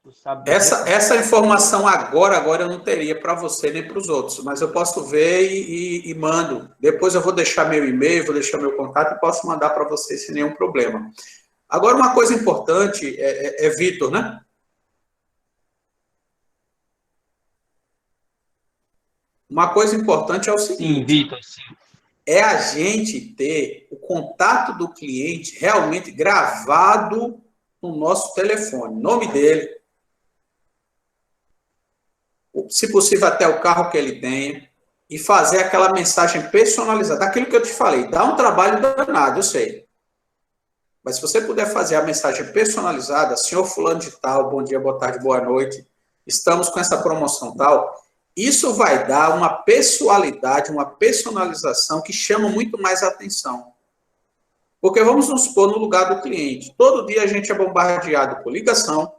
Tu sabe dizer? Essa informação agora eu não teria para você nem para os outros, mas eu posso ver e mando. Depois eu vou deixar meu e-mail, vou deixar meu contato e posso mandar para você sem nenhum problema. Agora, uma coisa importante é Vitor, né? Uma coisa importante é o seguinte. Sim, Vitor, sim. É a gente ter o contato do cliente realmente gravado no nosso telefone. Nome dele. Se possível, até o carro que ele tenha. E fazer aquela mensagem personalizada. Aquilo que eu te falei. Dá um trabalho danado, eu sei. Mas se você puder fazer a mensagem personalizada, senhor fulano de tal, bom dia, boa tarde, boa noite, estamos com essa promoção tal, isso vai dar uma pessoalidade, uma personalização que chama muito mais atenção. Porque vamos nos pôr no lugar do cliente. Todo dia a gente é bombardeado por ligação,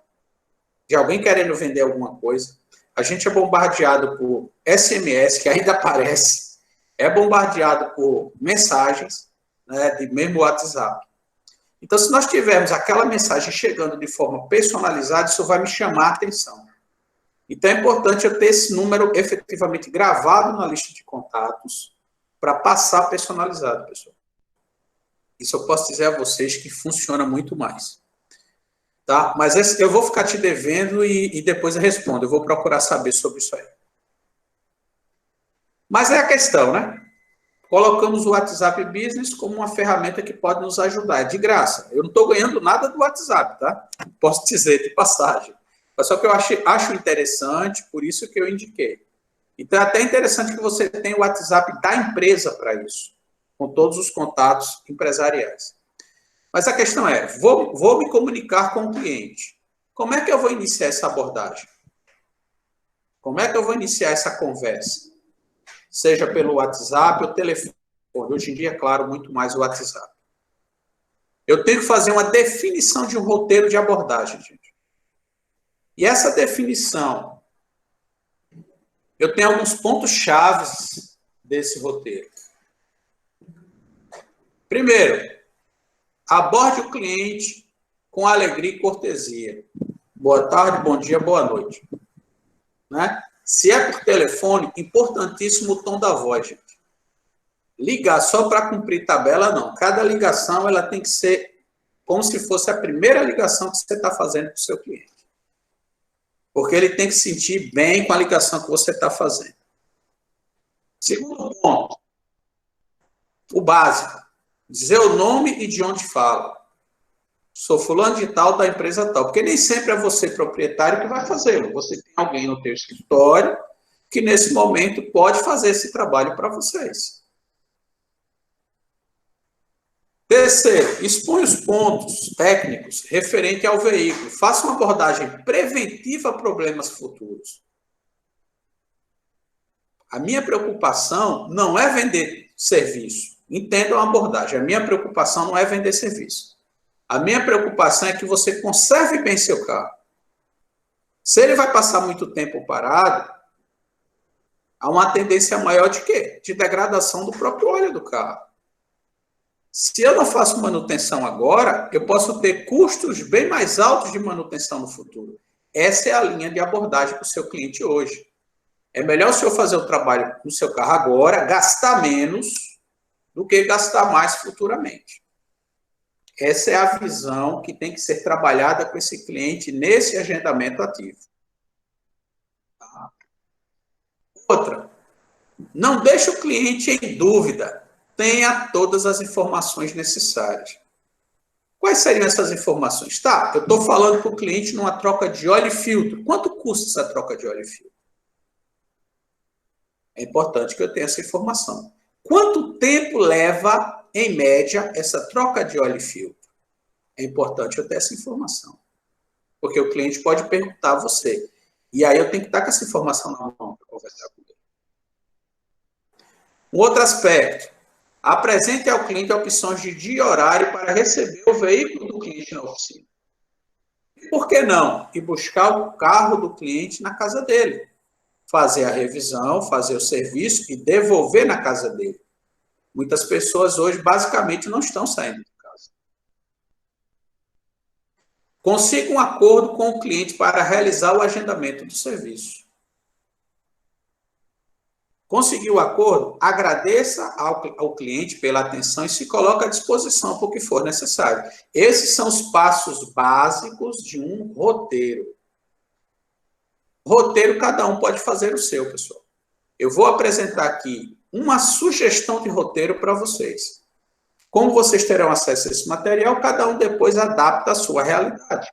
de alguém querendo vender alguma coisa, a gente é bombardeado por SMS, que ainda aparece, é bombardeado por mensagens, né, de mesmo WhatsApp. Então, se nós tivermos aquela mensagem chegando de forma personalizada, isso vai me chamar a atenção. Então, é importante eu ter esse número efetivamente gravado na lista de contatos para passar personalizado, pessoal. Isso eu posso dizer a vocês que funciona muito mais. Tá? Mas eu vou ficar te devendo e depois eu respondo. Eu vou procurar saber sobre isso aí. Mas é a questão, né? Colocamos o WhatsApp Business como uma ferramenta que pode nos ajudar. É de graça. Eu não estou ganhando nada do WhatsApp, tá? Posso dizer de passagem. Mas só que eu acho interessante, por isso que eu indiquei. Então, é até interessante que você tenha o WhatsApp da empresa para isso, com todos os contatos empresariais. Mas a questão é, vou me comunicar com o cliente. Como é que eu vou iniciar essa abordagem? Como é que eu vou iniciar essa conversa? Seja pelo WhatsApp ou telefone. Hoje em dia, é claro, muito mais o WhatsApp. Eu tenho que fazer uma definição de um roteiro de abordagem, gente. E essa definição, eu tenho alguns pontos chaves desse roteiro. Primeiro, aborde o cliente com alegria e cortesia. Boa tarde, bom dia, boa noite. Né? Se é por telefone, importantíssimo o tom da voz, gente. Ligar só para cumprir tabela, não. Cada ligação ela tem que ser como se fosse a primeira ligação que você está fazendo para o seu cliente. Porque ele tem que se sentir bem com a ligação que você está fazendo. Segundo ponto, o básico. Dizer o nome e de onde fala. Sou fulano de tal da empresa tal. Porque nem sempre é você, proprietário, que vai fazê-lo. Você tem alguém no teu escritório que, nesse momento, pode fazer esse trabalho para vocês. Terceiro, expõe os pontos técnicos referentes ao veículo. Faça uma abordagem preventiva a problemas futuros. A minha preocupação não é vender serviço. Entendam a abordagem. A minha preocupação não é vender serviço. A minha preocupação é que você conserve bem seu carro. Se ele vai passar muito tempo parado, há uma tendência maior de quê? De degradação do próprio óleo do carro. Se eu não faço manutenção agora, eu posso ter custos bem mais altos de manutenção no futuro. Essa é a linha de abordagem para o seu cliente hoje. É melhor o senhor fazer o trabalho no seu carro agora, gastar menos, do que gastar mais futuramente. Essa é a visão que tem que ser trabalhada com esse cliente nesse agendamento ativo. Outra, não deixe o cliente em dúvida. Tenha todas as informações necessárias. Quais seriam essas informações? Tá, eu estou falando para o cliente numa troca de óleo e filtro. Quanto custa essa troca de óleo e filtro? É importante que eu tenha essa informação. Quanto tempo leva, em média, essa troca de óleo e filtro? É importante eu ter essa informação. Porque o cliente pode perguntar a você. E aí eu tenho que estar com essa informação na mão para conversar com ele. Um outro aspecto. Apresente ao cliente opções de dia e horário para receber o veículo do cliente na oficina. Por que não? E buscar o carro do cliente na casa dele. Fazer a revisão, fazer o serviço e devolver na casa dele. Muitas pessoas hoje, basicamente, não estão saindo de casa. Consiga um acordo com o cliente para realizar o agendamento do serviço. Conseguiu o acordo? Agradeça ao cliente pela atenção e se coloque à disposição para o que for necessário. Esses são os passos básicos de um roteiro. Roteiro, cada um pode fazer o seu, pessoal. Eu vou apresentar aqui uma sugestão de roteiro para vocês. Como vocês terão acesso a esse material, cada um depois adapta a sua realidade.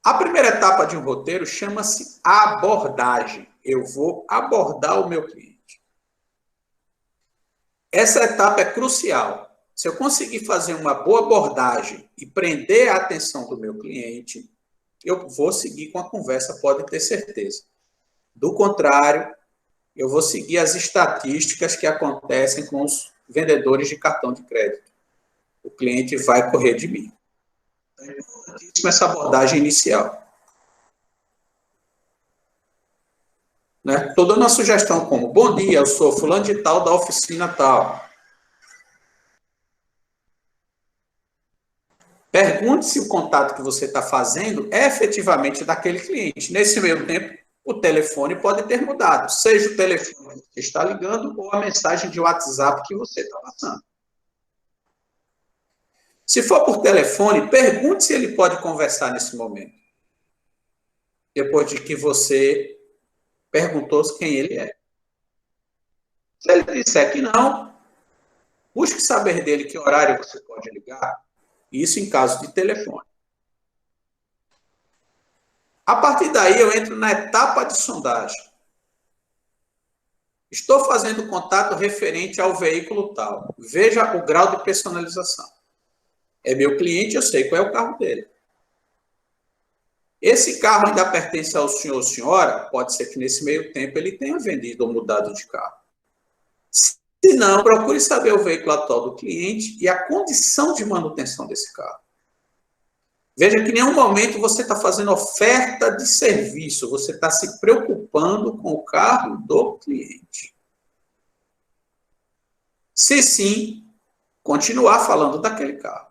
A primeira etapa de um roteiro chama-se abordagem. Eu vou abordar o meu cliente. Essa etapa é crucial. Se eu conseguir fazer uma boa abordagem e prender a atenção do meu cliente, eu vou seguir com a conversa, pode ter certeza. Do contrário, eu vou seguir as estatísticas que acontecem com os vendedores de cartão de crédito. O cliente vai correr de mim. É importantíssima essa abordagem inicial. Estou dando uma sugestão como: bom dia, eu sou fulano de tal da oficina tal. Pergunte se o contato que você está fazendo é efetivamente daquele cliente. Nesse meio tempo, o telefone pode ter mudado, seja o telefone que está ligando ou a mensagem de WhatsApp que você está passando. Se for por telefone, pergunte se ele pode conversar nesse momento. Depois de que você perguntou quem ele é. Se ele disser que não, busque saber dele que horário você pode ligar. Isso em caso de telefone. A partir daí, eu entro na etapa de sondagem. Estou fazendo contato referente ao veículo tal. Veja o grau de personalização. É meu cliente, eu sei qual é o carro dele. Esse carro ainda pertence ao senhor ou senhora? Pode ser que nesse meio tempo ele tenha vendido ou mudado de carro. Se não, procure saber o veículo atual do cliente e a condição de manutenção desse carro. Veja que em nenhum momento você está fazendo oferta de serviço, você está se preocupando com o carro do cliente. Se sim, continuar falando daquele carro.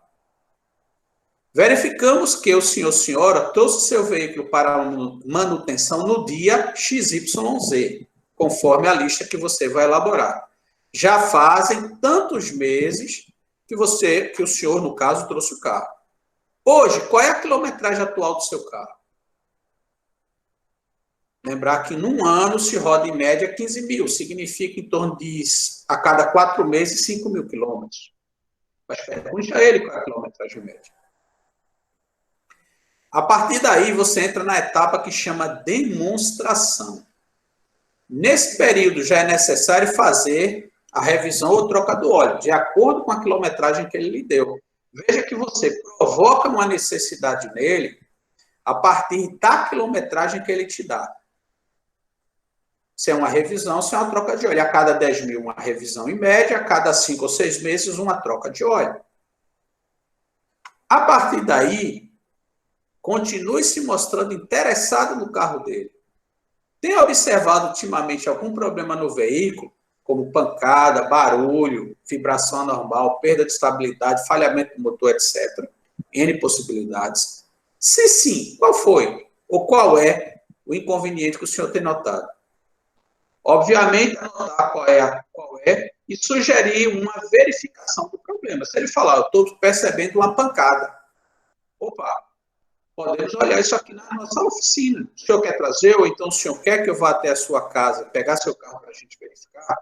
Verificamos que o senhor ou senhora trouxe seu veículo para a manutenção no dia XYZ, conforme a lista que você vai elaborar. Já fazem tantos meses que o senhor, no caso, trouxe o carro. Hoje, qual é a quilometragem atual do seu carro? Lembrar que num ano se roda em média 15 mil, significa em torno de, a cada 4 meses, 5 mil quilômetros. Mas pergunte a ele qual é a quilometragem média. A partir daí, você entra na etapa que chama demonstração. Nesse período, já é necessário fazer a revisão ou troca do óleo, de acordo com a quilometragem que ele lhe deu. Veja que você provoca uma necessidade nele a partir da quilometragem que ele te dá. Se é uma revisão, se é uma troca de óleo. A cada 10 mil, uma revisão em média, a cada 5 ou 6 meses, uma troca de óleo. A partir daí, continue se mostrando interessado no carro dele. Tem observado ultimamente algum problema no veículo, como pancada, barulho, vibração anormal, perda de estabilidade, falhamento do motor, etc. N possibilidades. Se sim, qual foi? Ou qual é o inconveniente que o senhor tem notado? Obviamente, anotar qual é e sugerir uma verificação do problema. Se ele falar, eu estou percebendo uma pancada. Opa! Podemos olhar isso aqui na nossa oficina. O senhor quer trazer, ou então o senhor quer que eu vá até a sua casa, pegar seu carro para a gente verificar?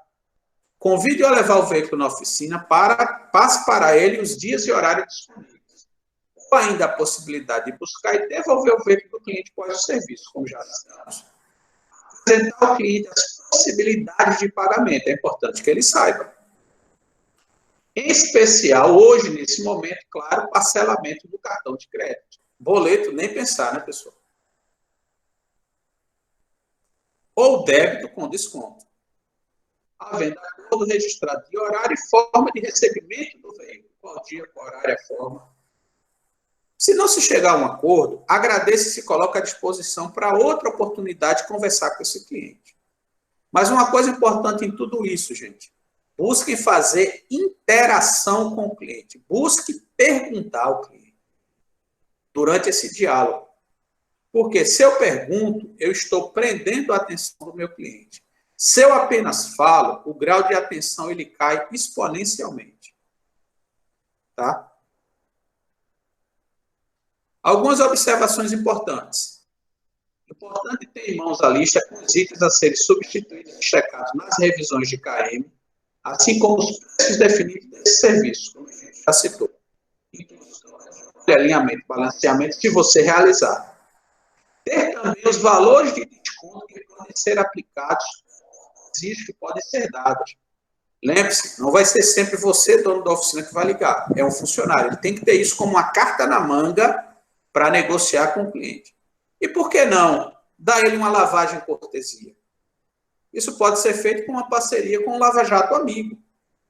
Convide-o a levar o veículo na oficina, passe para ele os dias e horários disponíveis. Ou ainda a possibilidade de buscar e devolver o veículo do cliente após o serviço, como já dissemos. Apresentar ao cliente as possibilidades de pagamento. É importante que ele saiba. Em especial, hoje, nesse momento, claro, parcelamento do cartão de crédito. Boleto, nem pensar, né, pessoal? Ou débito com desconto. Havendo acordo registrado de horário e forma de recebimento do veículo. Qual dia, qual horário, a forma. Se não se chegar a um acordo, agradeça e se coloca à disposição para outra oportunidade de conversar com esse cliente. Mas uma coisa importante em tudo isso, gente, busque fazer interação com o cliente. Busque perguntar ao cliente durante esse diálogo. Porque se eu pergunto, eu estou prendendo a atenção do meu cliente. Se eu apenas falo, o grau de atenção ele cai exponencialmente. Tá? Algumas observações importantes. Importante ter em mãos a lista com os itens a serem substituídos e checados nas revisões de KM, assim como os preços definidos desse serviço, como a gente já citou. De alinhamento, balanceamento, que você realizar. Ter também os valores de desconto que podem ser aplicados, que podem ser dados. Lembre-se, não vai ser sempre você, dono da oficina, que vai ligar. É um funcionário. Ele tem que ter isso como uma carta na manga para negociar com o cliente. E por que não dar ele uma lavagem cortesia? Isso pode ser feito com uma parceria com um lava-jato amigo.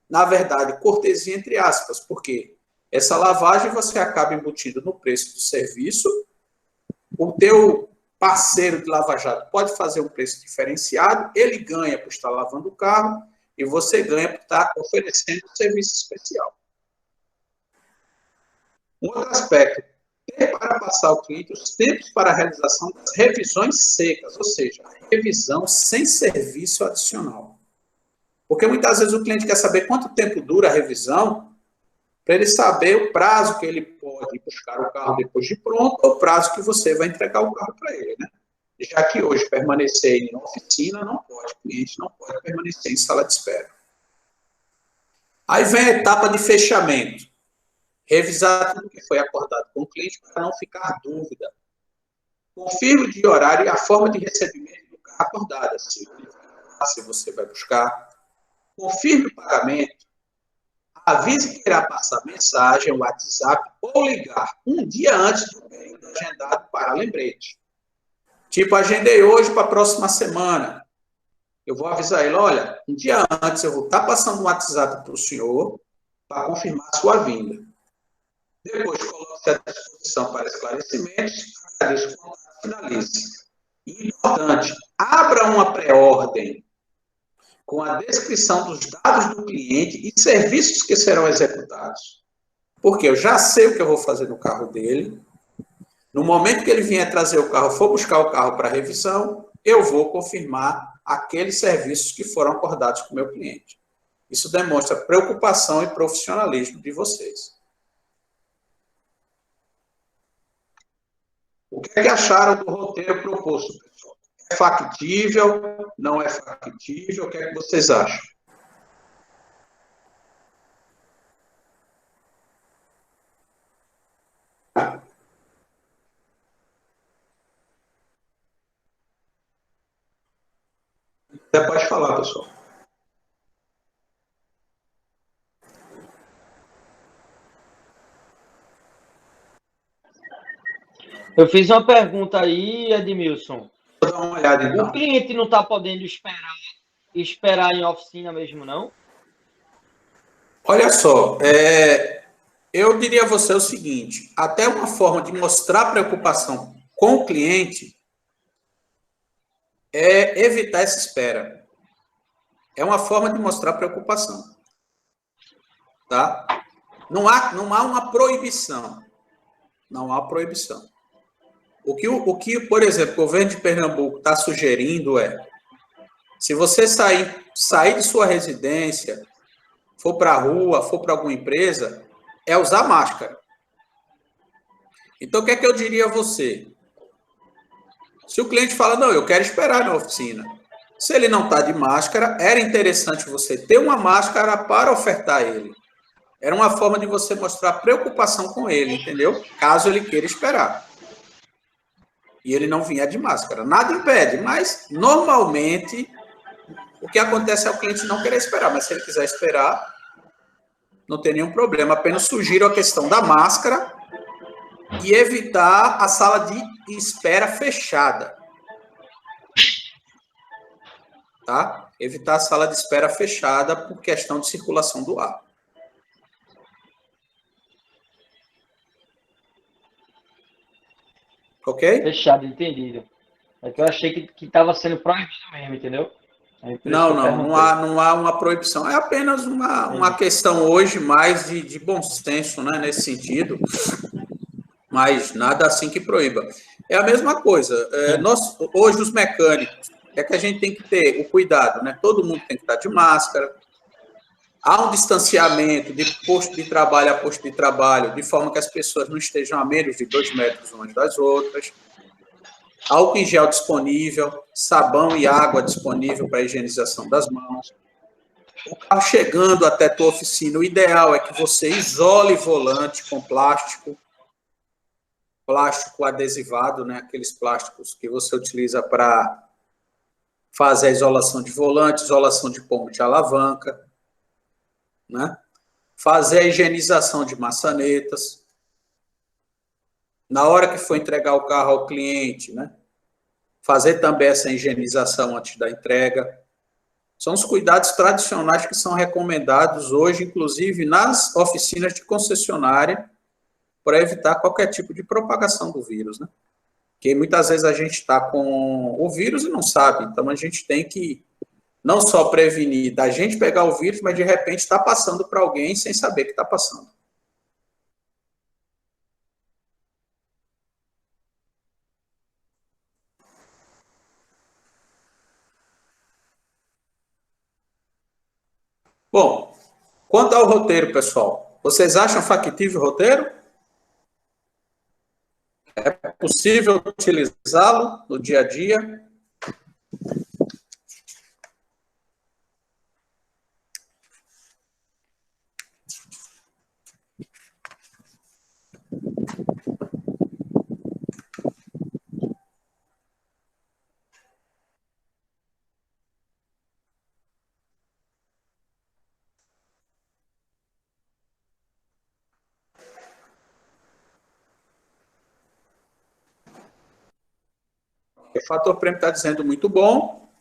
Na verdade, cortesia entre aspas, porque essa lavagem você acaba embutindo no preço do serviço. O teu parceiro de lava-jato pode fazer um preço diferenciado, ele ganha por estar lavando o carro e você ganha por estar oferecendo um serviço especial. Um outro aspecto, ter para passar ao cliente os tempos para a realização das revisões secas, ou seja, a revisão sem serviço adicional. Porque muitas vezes o cliente quer saber quanto tempo dura a revisão, para ele saber o prazo que ele pode buscar o carro depois de pronto, ou o prazo que você vai entregar o carro para ele, né? Já que hoje permanecer em oficina não pode, o cliente não pode permanecer em sala de espera. Aí vem a etapa de fechamento. Revisar tudo que foi acordado com o cliente para não ficar dúvida. Confirme o dia e horário e a forma de recebimento do carro acordada, se você vai buscar. Confirme o pagamento. Avise que irá passar mensagem, WhatsApp ou ligar um dia antes do período agendado para lembrete. Tipo, agendei hoje para a próxima semana. Eu vou avisar ele, olha, um dia antes eu vou estar passando um WhatsApp para o senhor para confirmar a sua vinda. Depois, coloque-se à disposição para esclarecimentos, agradeço quando finalize. Importante, abra uma pré-ordem com a descrição dos dados do cliente e serviços que serão executados. Porque eu já sei o que eu vou fazer no carro dele. No momento que ele vier trazer o carro, for buscar o carro para revisão, eu vou confirmar aqueles serviços que foram acordados com o meu cliente. Isso demonstra preocupação e profissionalismo de vocês. O que é que acharam do roteiro proposto, pessoal? É factível? Não é factível? O que é que vocês acham? Você pode falar, pessoal. Eu fiz uma pergunta aí, Edmilson. Vou dar uma olhada, então. O cliente não está podendo esperar em oficina mesmo, não? Olha só, eu diria a você o seguinte, até uma forma de mostrar preocupação com o cliente é evitar essa espera. É uma forma de mostrar preocupação. Tá? Não há uma proibição. Não há proibição. O que, por exemplo, o governo de Pernambuco está sugerindo é, se você sair de sua residência, for para a rua, for para alguma empresa, é usar máscara. Então, o que é que eu diria a você? Se o cliente fala, não, eu quero esperar na oficina. Se ele não está de máscara, era interessante você ter uma máscara para ofertar a ele. Era uma forma de você mostrar preocupação com ele, entendeu? Caso ele queira esperar. E ele não vier de máscara. Nada impede, mas normalmente O que acontece é o cliente não querer esperar, mas se ele quiser esperar, não tem nenhum problema. Apenas sugiro a questão da máscara e evitar a sala de espera fechada. Tá? Evitar a sala de espera fechada por questão de circulação do ar. Ok? Fechado, entendido. É que eu achei que estava sendo proibido mesmo, entendeu? Não há uma proibição. É apenas uma questão hoje mais de bom senso, né, nesse sentido, mas nada assim que proíba. É a mesma coisa. Hoje, os mecânicos, é que a gente tem que ter o cuidado, né? Todo mundo tem que estar de máscara. Há um distanciamento de posto de trabalho a posto de trabalho, de forma que as pessoas não estejam a menos de 2 metros umas das outras. Álcool em gel disponível, sabão e água disponível para a higienização das mãos. O carro chegando até a tua oficina, o ideal é que você isole volante com plástico adesivado, né? Aqueles plásticos que você utiliza para fazer a isolação de volante, isolação de pomo de alavanca, né? Fazer a higienização de maçanetas. Na hora que for entregar o carro ao cliente, né? Fazer também essa higienização antes da entrega. São os cuidados tradicionais que são recomendados hoje, inclusive nas oficinas de concessionária, para evitar qualquer tipo de propagação do vírus, né? Porque muitas vezes a gente está com o vírus e não sabe, então a gente tem que não só prevenir da gente pegar o vírus, mas de repente está passando para alguém sem saber que está passando. Bom, quanto ao roteiro, pessoal, vocês acham factível o roteiro? É possível utilizá-lo no dia a dia? O fator prêmio está dizendo muito bom.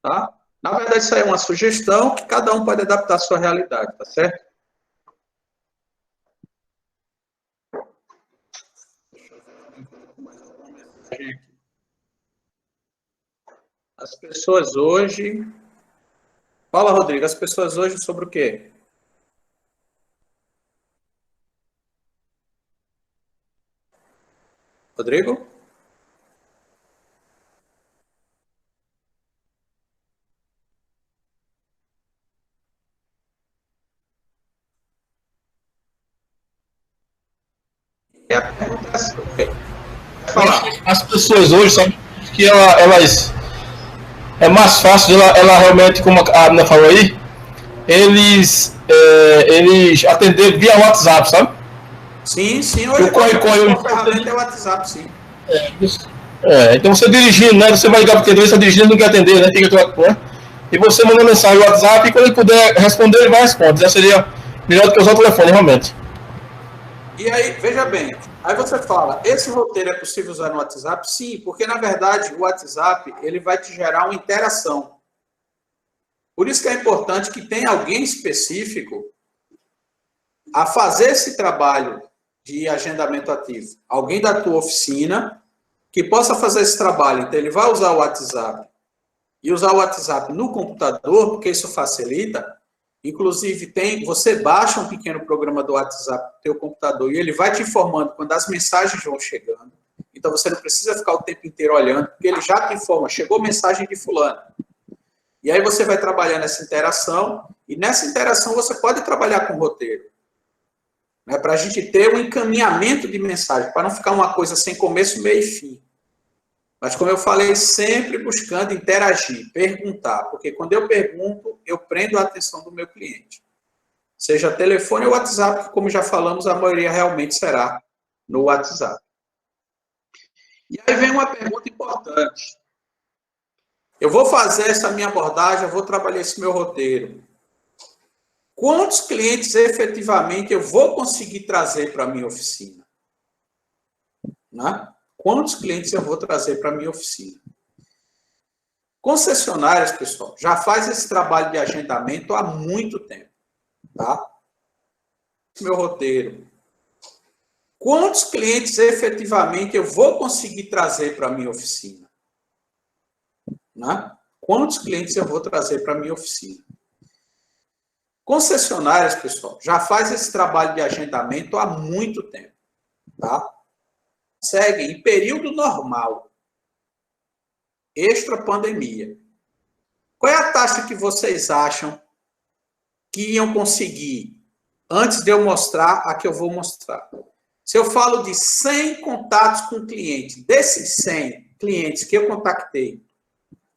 Tá? Na verdade, isso aí é uma sugestão que cada um pode adaptar à sua realidade, tá certo? As pessoas hoje... Fala, Rodrigo, as pessoas hoje sobre o quê? Rodrigo? É a pergunta as pessoas hoje sabem que elas é mais fácil ela realmente, como a Ana falou aí, eles atender via WhatsApp, sabe? Sim, hoje a ferramenta é o WhatsApp, sim. Então você dirigindo, né? Você vai ligar para o cliente, você dirigindo, não quer atender, né? Né? E você manda mensagem no WhatsApp e quando ele puder responder, ele vai responder. Já seria melhor do que usar o telefone, realmente. E aí, veja bem, aí você fala, esse roteiro é possível usar no WhatsApp? Sim, porque na verdade o WhatsApp ele vai te gerar uma interação. Por isso que é importante que tenha alguém específico a fazer esse trabalho de agendamento ativo. Alguém da tua oficina que possa fazer esse trabalho. Então ele vai usar o WhatsApp e usar o WhatsApp no computador, porque isso facilita. Inclusive, você baixa um pequeno programa do WhatsApp no teu computador e ele vai te informando quando as mensagens vão chegando. Então, você não precisa ficar o tempo inteiro olhando, porque ele já te informa, chegou mensagem de fulano. E aí você vai trabalhando essa interação, e nessa interação você pode trabalhar com roteiro. Né, para a gente ter um encaminhamento de mensagem, para não ficar uma coisa sem começo, meio e fim. Mas, como eu falei, sempre buscando interagir, perguntar. Porque quando eu pergunto, eu prendo a atenção do meu cliente. Seja telefone ou WhatsApp, que, como já falamos, a maioria realmente será no WhatsApp. E aí vem uma pergunta importante. Eu vou fazer essa minha abordagem, eu vou trabalhar esse meu roteiro. Quantos clientes efetivamente eu vou conseguir trazer para a minha oficina? Né? Quantos clientes eu vou trazer para a minha oficina? Concessionárias, pessoal, já faz esse trabalho de agendamento há muito tempo. Tá? Meu roteiro. Quantos clientes efetivamente eu vou conseguir trazer para a minha oficina? Né? Quantos clientes eu vou trazer para a minha oficina? Concessionárias, pessoal, já faz esse trabalho de agendamento há muito tempo. Tá? Seguem em período normal, extra pandemia. Qual é a taxa que vocês acham que iam conseguir antes de eu mostrar a que eu vou mostrar? Se eu falo de 100 contatos com cliente, desses 100 clientes que eu contatei,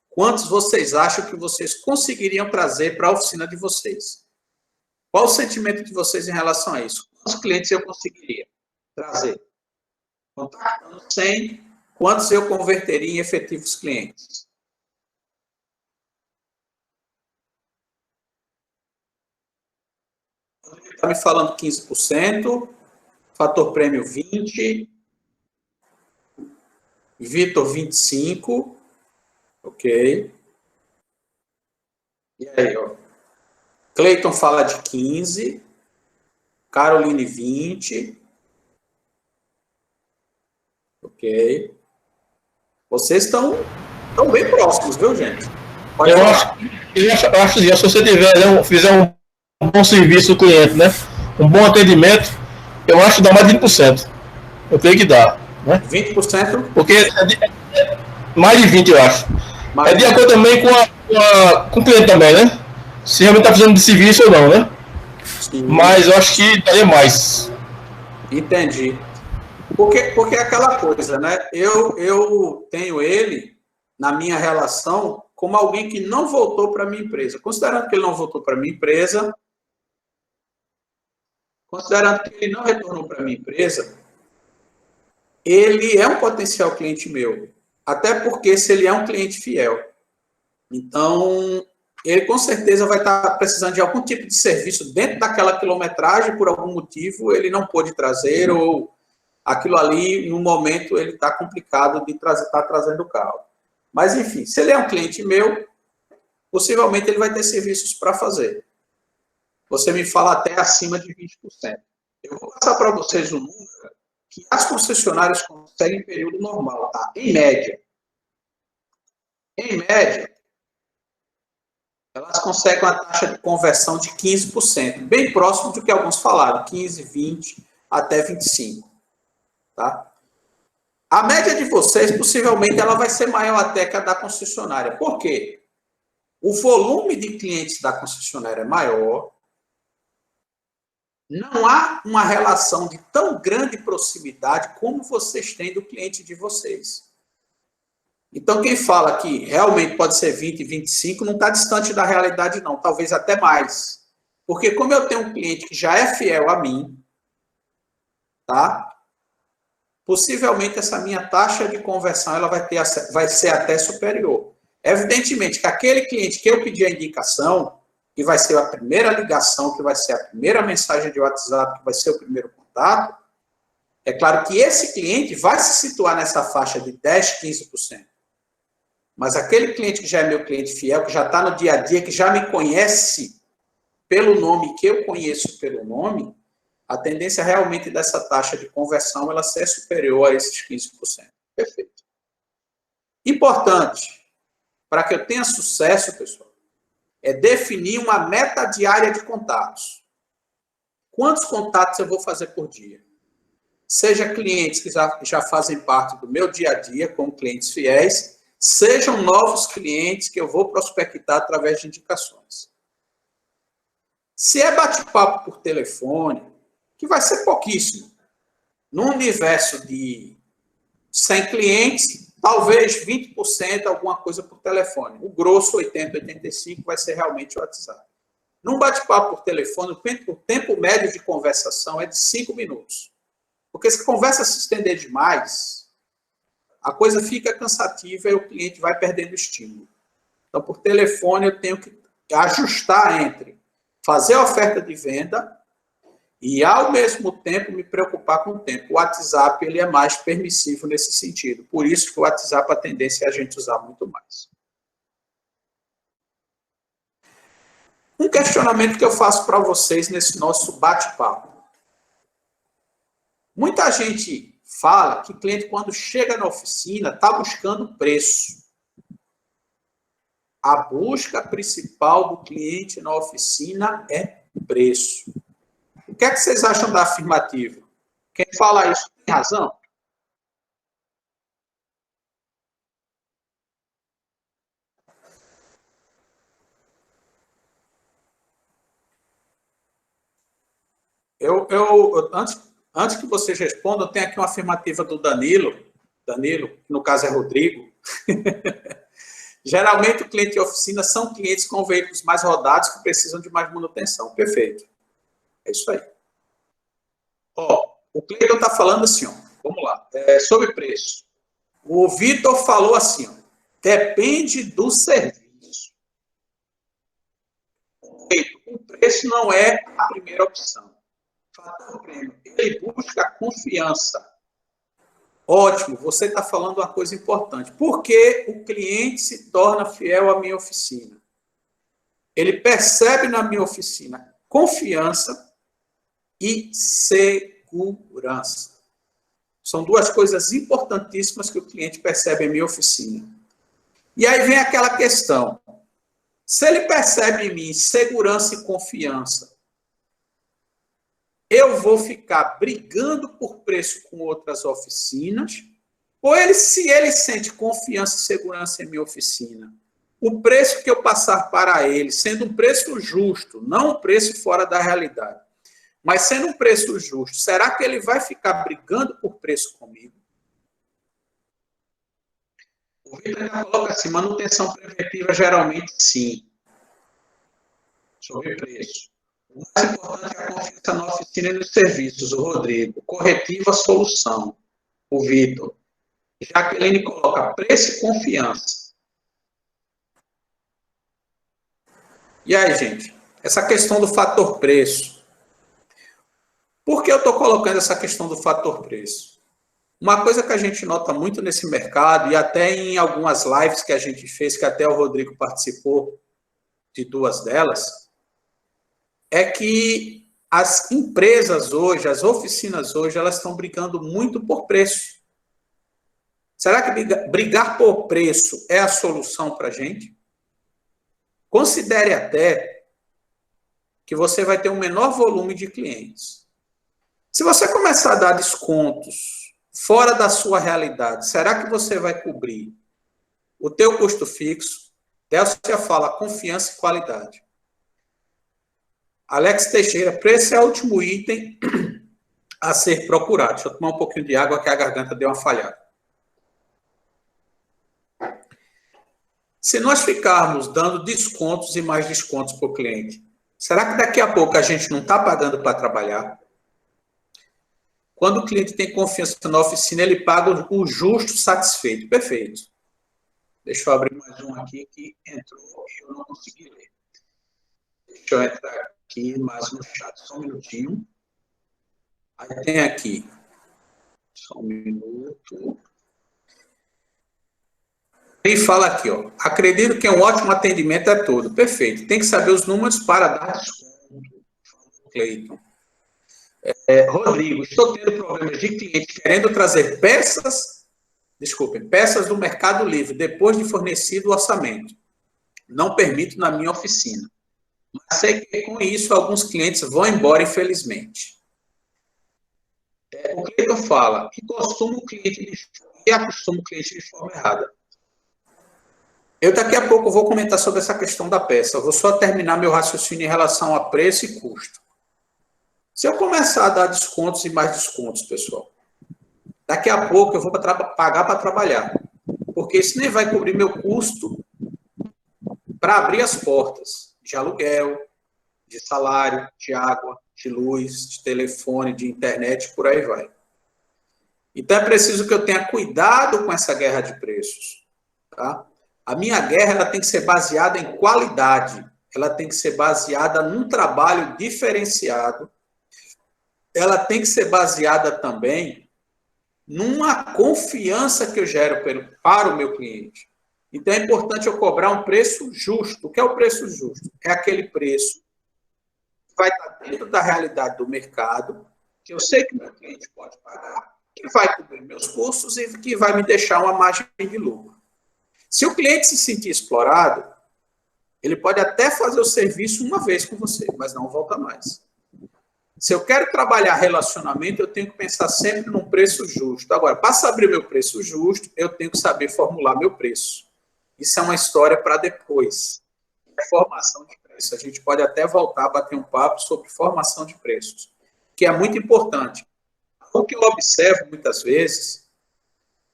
quantos vocês acham que vocês conseguiriam trazer para a oficina de vocês? Qual o sentimento de vocês em relação a isso? Quantos clientes eu conseguiria trazer? Contactando 100, quantos eu converteria em efetivos clientes? Está me falando 15%, fator prêmio 20%, Vitor 25%, ok. E aí, ó. Cleiton fala de 15%, Caroline 20%, ok. Vocês estão bem próximos, viu, gente? Pode falar. Eu acho que se você fizer um bom serviço ao cliente, né? Um bom atendimento, eu acho que dá mais de 20%. Eu creio que dá. Né? 20%? Porque mais de 20%, eu acho. É de acordo também com o cliente também, né? Se realmente está precisando de serviço ou não, né? Sim. Mas eu acho que daria mais. Entendi. Porque é aquela coisa, né? Eu tenho ele, na minha relação, como alguém que não voltou para a minha empresa. Considerando que ele não voltou para a minha empresa, considerando que ele não retornou para a minha empresa, ele é um potencial cliente meu. Até porque se ele é um cliente fiel. Então, ele com certeza vai estar precisando de algum tipo de serviço dentro daquela quilometragem, por algum motivo ele não pôde trazer, ou aquilo ali, no momento, ele está complicado de estar trazendo o carro. Mas, enfim, se ele é um cliente meu, possivelmente ele vai ter serviços para fazer. Você me fala até acima de 20%. Eu vou passar para vocês um número que as concessionárias conseguem em período normal, tá? Em média. Em média, elas conseguem uma taxa de conversão de 15%, bem próximo do que alguns falaram, 15%, 20%, até 25%. Tá? A média de vocês, possivelmente, ela vai ser maior até que a da concessionária. Por quê? O volume de clientes da concessionária é maior, não há uma relação de tão grande proximidade como vocês têm do cliente de vocês. Então, quem fala que realmente pode ser 20, 25, não está distante da realidade, não. Talvez até mais. Porque como eu tenho um cliente que já é fiel a mim, tá? Possivelmente essa minha taxa de conversão ela vai ser até superior. Evidentemente que aquele cliente que eu pedi a indicação, que vai ser a primeira ligação, que vai ser a primeira mensagem de WhatsApp, que vai ser o primeiro contato, é claro que esse cliente vai se situar nessa faixa de 10%, 15%. Mas aquele cliente que já é meu cliente fiel, que já está no dia a dia, que já me conhece pelo nome, que eu conheço pelo nome, a tendência realmente dessa taxa de conversão ela ser superior a esses 15%. Perfeito. Importante, para que eu tenha sucesso, pessoal, é definir uma meta diária de contatos. Quantos contatos eu vou fazer por dia? Seja clientes que já fazem parte do meu dia a dia, como clientes fiéis, sejam novos clientes que eu vou prospectar através de indicações. Se é bate-papo por telefone, que vai ser pouquíssimo. No universo de 100 clientes, talvez 20% alguma coisa por telefone. O grosso, 80%, 85% vai ser realmente o WhatsApp. Num bate-papo por telefone, o tempo médio de conversação é de 5 minutos. Porque se a conversa se estender demais, a coisa fica cansativa e o cliente vai perdendo estímulo. Então, por telefone, eu tenho que ajustar entre fazer a oferta de venda e, ao mesmo tempo, me preocupar com o tempo. O WhatsApp ele é mais permissivo nesse sentido. Por isso que o WhatsApp, a tendência é a gente usar muito mais. Um questionamento que eu faço para vocês nesse nosso bate-papo. Muita gente fala que cliente, quando chega na oficina, está buscando preço. A busca principal do cliente na oficina é preço. O que é que vocês acham da afirmativa? Quem fala isso tem razão? Antes que vocês respondam, tem aqui uma afirmativa do Danilo, que no caso é Rodrigo. Geralmente, o cliente de oficina são clientes com veículos mais rodados que precisam de mais manutenção. Perfeito. É isso aí. Ó, o Cleiton está falando assim, ó, vamos lá, sobre preço. O Vitor falou assim, ó, depende do serviço. O preço não é a primeira opção. Fator prêmio, ele busca confiança. Ótimo, você está falando uma coisa importante. Por que o cliente se torna fiel à minha oficina? Ele percebe na minha oficina confiança e segurança. São duas coisas importantíssimas que o cliente percebe em minha oficina. E aí vem aquela questão. Se ele percebe em mim segurança e confiança, eu vou ficar brigando por preço com outras oficinas, ou se ele sente confiança e segurança em minha oficina, o preço que eu passar para ele, sendo um preço justo, não um preço fora da realidade, mas sendo um preço justo, será que ele vai ficar brigando por preço comigo? O Vitor já coloca assim, manutenção preventiva geralmente sim, sobre preço. O mais importante é a confiança na oficina e nos serviços, o Rodrigo. Corretiva, solução, o Vitor. Jaqueline coloca preço e confiança. E aí, gente? Essa questão do fator preço. Por que eu estou colocando essa questão do fator preço? Uma coisa que a gente nota muito nesse mercado, e até em algumas lives que a gente fez, que até o Rodrigo participou de duas delas, é que as empresas hoje, as oficinas hoje, elas estão brigando muito por preço. Será que brigar por preço é a solução para a gente? Considere até que você vai ter um menor volume de clientes. Se você começar a dar descontos fora da sua realidade, será que você vai cobrir o teu custo fixo? Delcia fala confiança e qualidade. Alex Teixeira, preço é o último item a ser procurado. Deixa eu tomar um pouquinho de água que a garganta deu uma falhada. Se nós ficarmos dando descontos e mais descontos para o cliente, será que daqui a pouco a gente não está pagando para trabalhar? Quando o cliente tem confiança na oficina, ele paga o justo satisfeito. Perfeito. Deixa eu abrir mais um aqui que entrou e eu não consegui ler. Deixa eu entrar aqui mais no chat, só um minutinho. Aí tem aqui, só um minuto. E fala aqui, ó, acredito que é um ótimo atendimento a todo. Perfeito, tem que saber os números para dar desconto. Cleiton. Rodrigo, estou tendo problemas de clientes querendo trazer peças do Mercado Livre, depois de fornecido o orçamento. Não permito na minha oficina. Mas sei que com isso alguns clientes vão embora, infelizmente. O Cleiton fala que acostuma o cliente de forma errada. Eu daqui a pouco vou comentar sobre essa questão da peça. Eu vou só terminar meu raciocínio em relação a preço e custo. Se eu começar a dar descontos e mais descontos, pessoal, daqui a pouco eu vou pagar para trabalhar. Porque isso nem vai cobrir meu custo para abrir as portas de aluguel, de salário, de água, de luz, de telefone, de internet, por aí vai. Então é preciso que eu tenha cuidado com essa guerra de preços. Tá? A minha guerra ela tem que ser baseada em qualidade, ela tem que ser baseada num trabalho diferenciado, ela tem que ser baseada também numa confiança que eu gero para o meu cliente. Então, é importante eu cobrar um preço justo. O que é o preço justo? É aquele preço que vai estar dentro da realidade do mercado, que eu sei que o meu cliente pode pagar, que vai cobrir meus custos e que vai me deixar uma margem de lucro. Se o cliente se sentir explorado, ele pode até fazer o serviço uma vez com você, mas não volta mais. Se eu quero trabalhar relacionamento, eu tenho que pensar sempre num preço justo. Agora, para saber meu preço justo, eu tenho que saber formular meu preço. Isso é uma história para depois. É formação de preço. A gente pode até voltar a bater um papo sobre formação de preços, que é muito importante. O que eu observo muitas vezes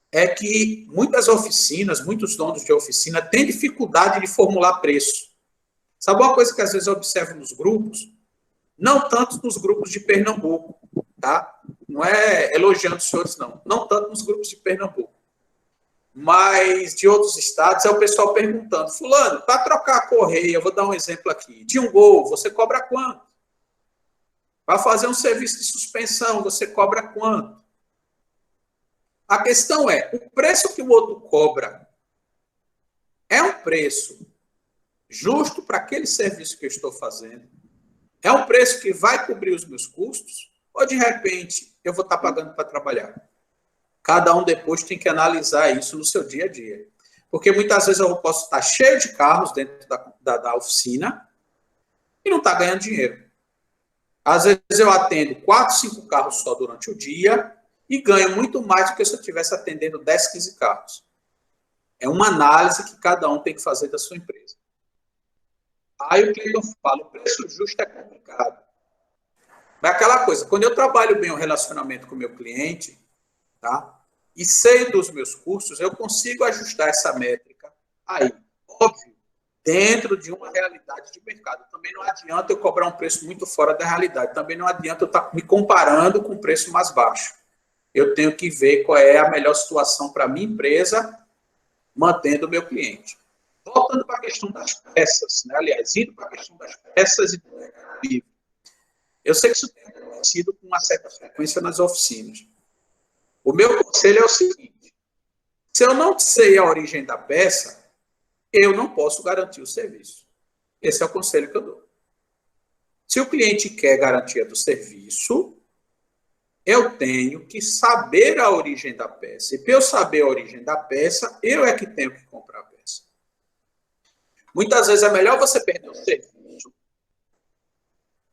é que muitas oficinas, muitos donos de oficina têm dificuldade de formular preço. Sabe uma coisa que às vezes eu observo nos grupos? Não tanto nos grupos de Pernambuco, tá? Não é elogiando os senhores, não. Não tanto nos grupos de Pernambuco. Mas de outros estados é o pessoal perguntando, fulano, para trocar a correia, eu vou dar um exemplo aqui, de um Gol, você cobra quanto? Para fazer um serviço de suspensão, você cobra quanto? A questão é, o preço que o outro cobra é um preço justo para aquele serviço que eu estou fazendo? É um preço que vai cobrir os meus custos? Ou, de repente, eu vou estar pagando para trabalhar? Cada um depois tem que analisar isso no seu dia a dia. Porque muitas vezes eu posso estar cheio de carros dentro da oficina e não estar ganhando dinheiro. Às vezes eu atendo 4, 5 carros só durante o dia e ganho muito mais do que se eu estivesse atendendo 10, 15 carros. É uma análise que cada um tem que fazer da sua empresa. Aí o que eu falo, o preço justo é complicado. Mas é aquela coisa, quando eu trabalho bem o relacionamento com o meu cliente, tá? E sei dos meus custos, eu consigo ajustar essa métrica aí. Óbvio, dentro de uma realidade de mercado. Também não adianta eu cobrar um preço muito fora da realidade. Também não adianta eu estar me comparando com um preço mais baixo. Eu tenho que ver qual é a melhor situação para a minha empresa, mantendo o meu cliente. Voltando para a questão das peças, né? Aliás, indo para a questão das peças e do mercado livre. Eu sei que isso tem acontecido com uma certa frequência nas oficinas. O meu conselho é o seguinte: se eu não sei a origem da peça, eu não posso garantir o serviço. Esse é o conselho que eu dou. Se o cliente quer garantia do serviço, eu tenho que saber a origem da peça. E para eu saber a origem da peça, eu é que tenho que comprar a peça. Muitas vezes é melhor você perder o serviço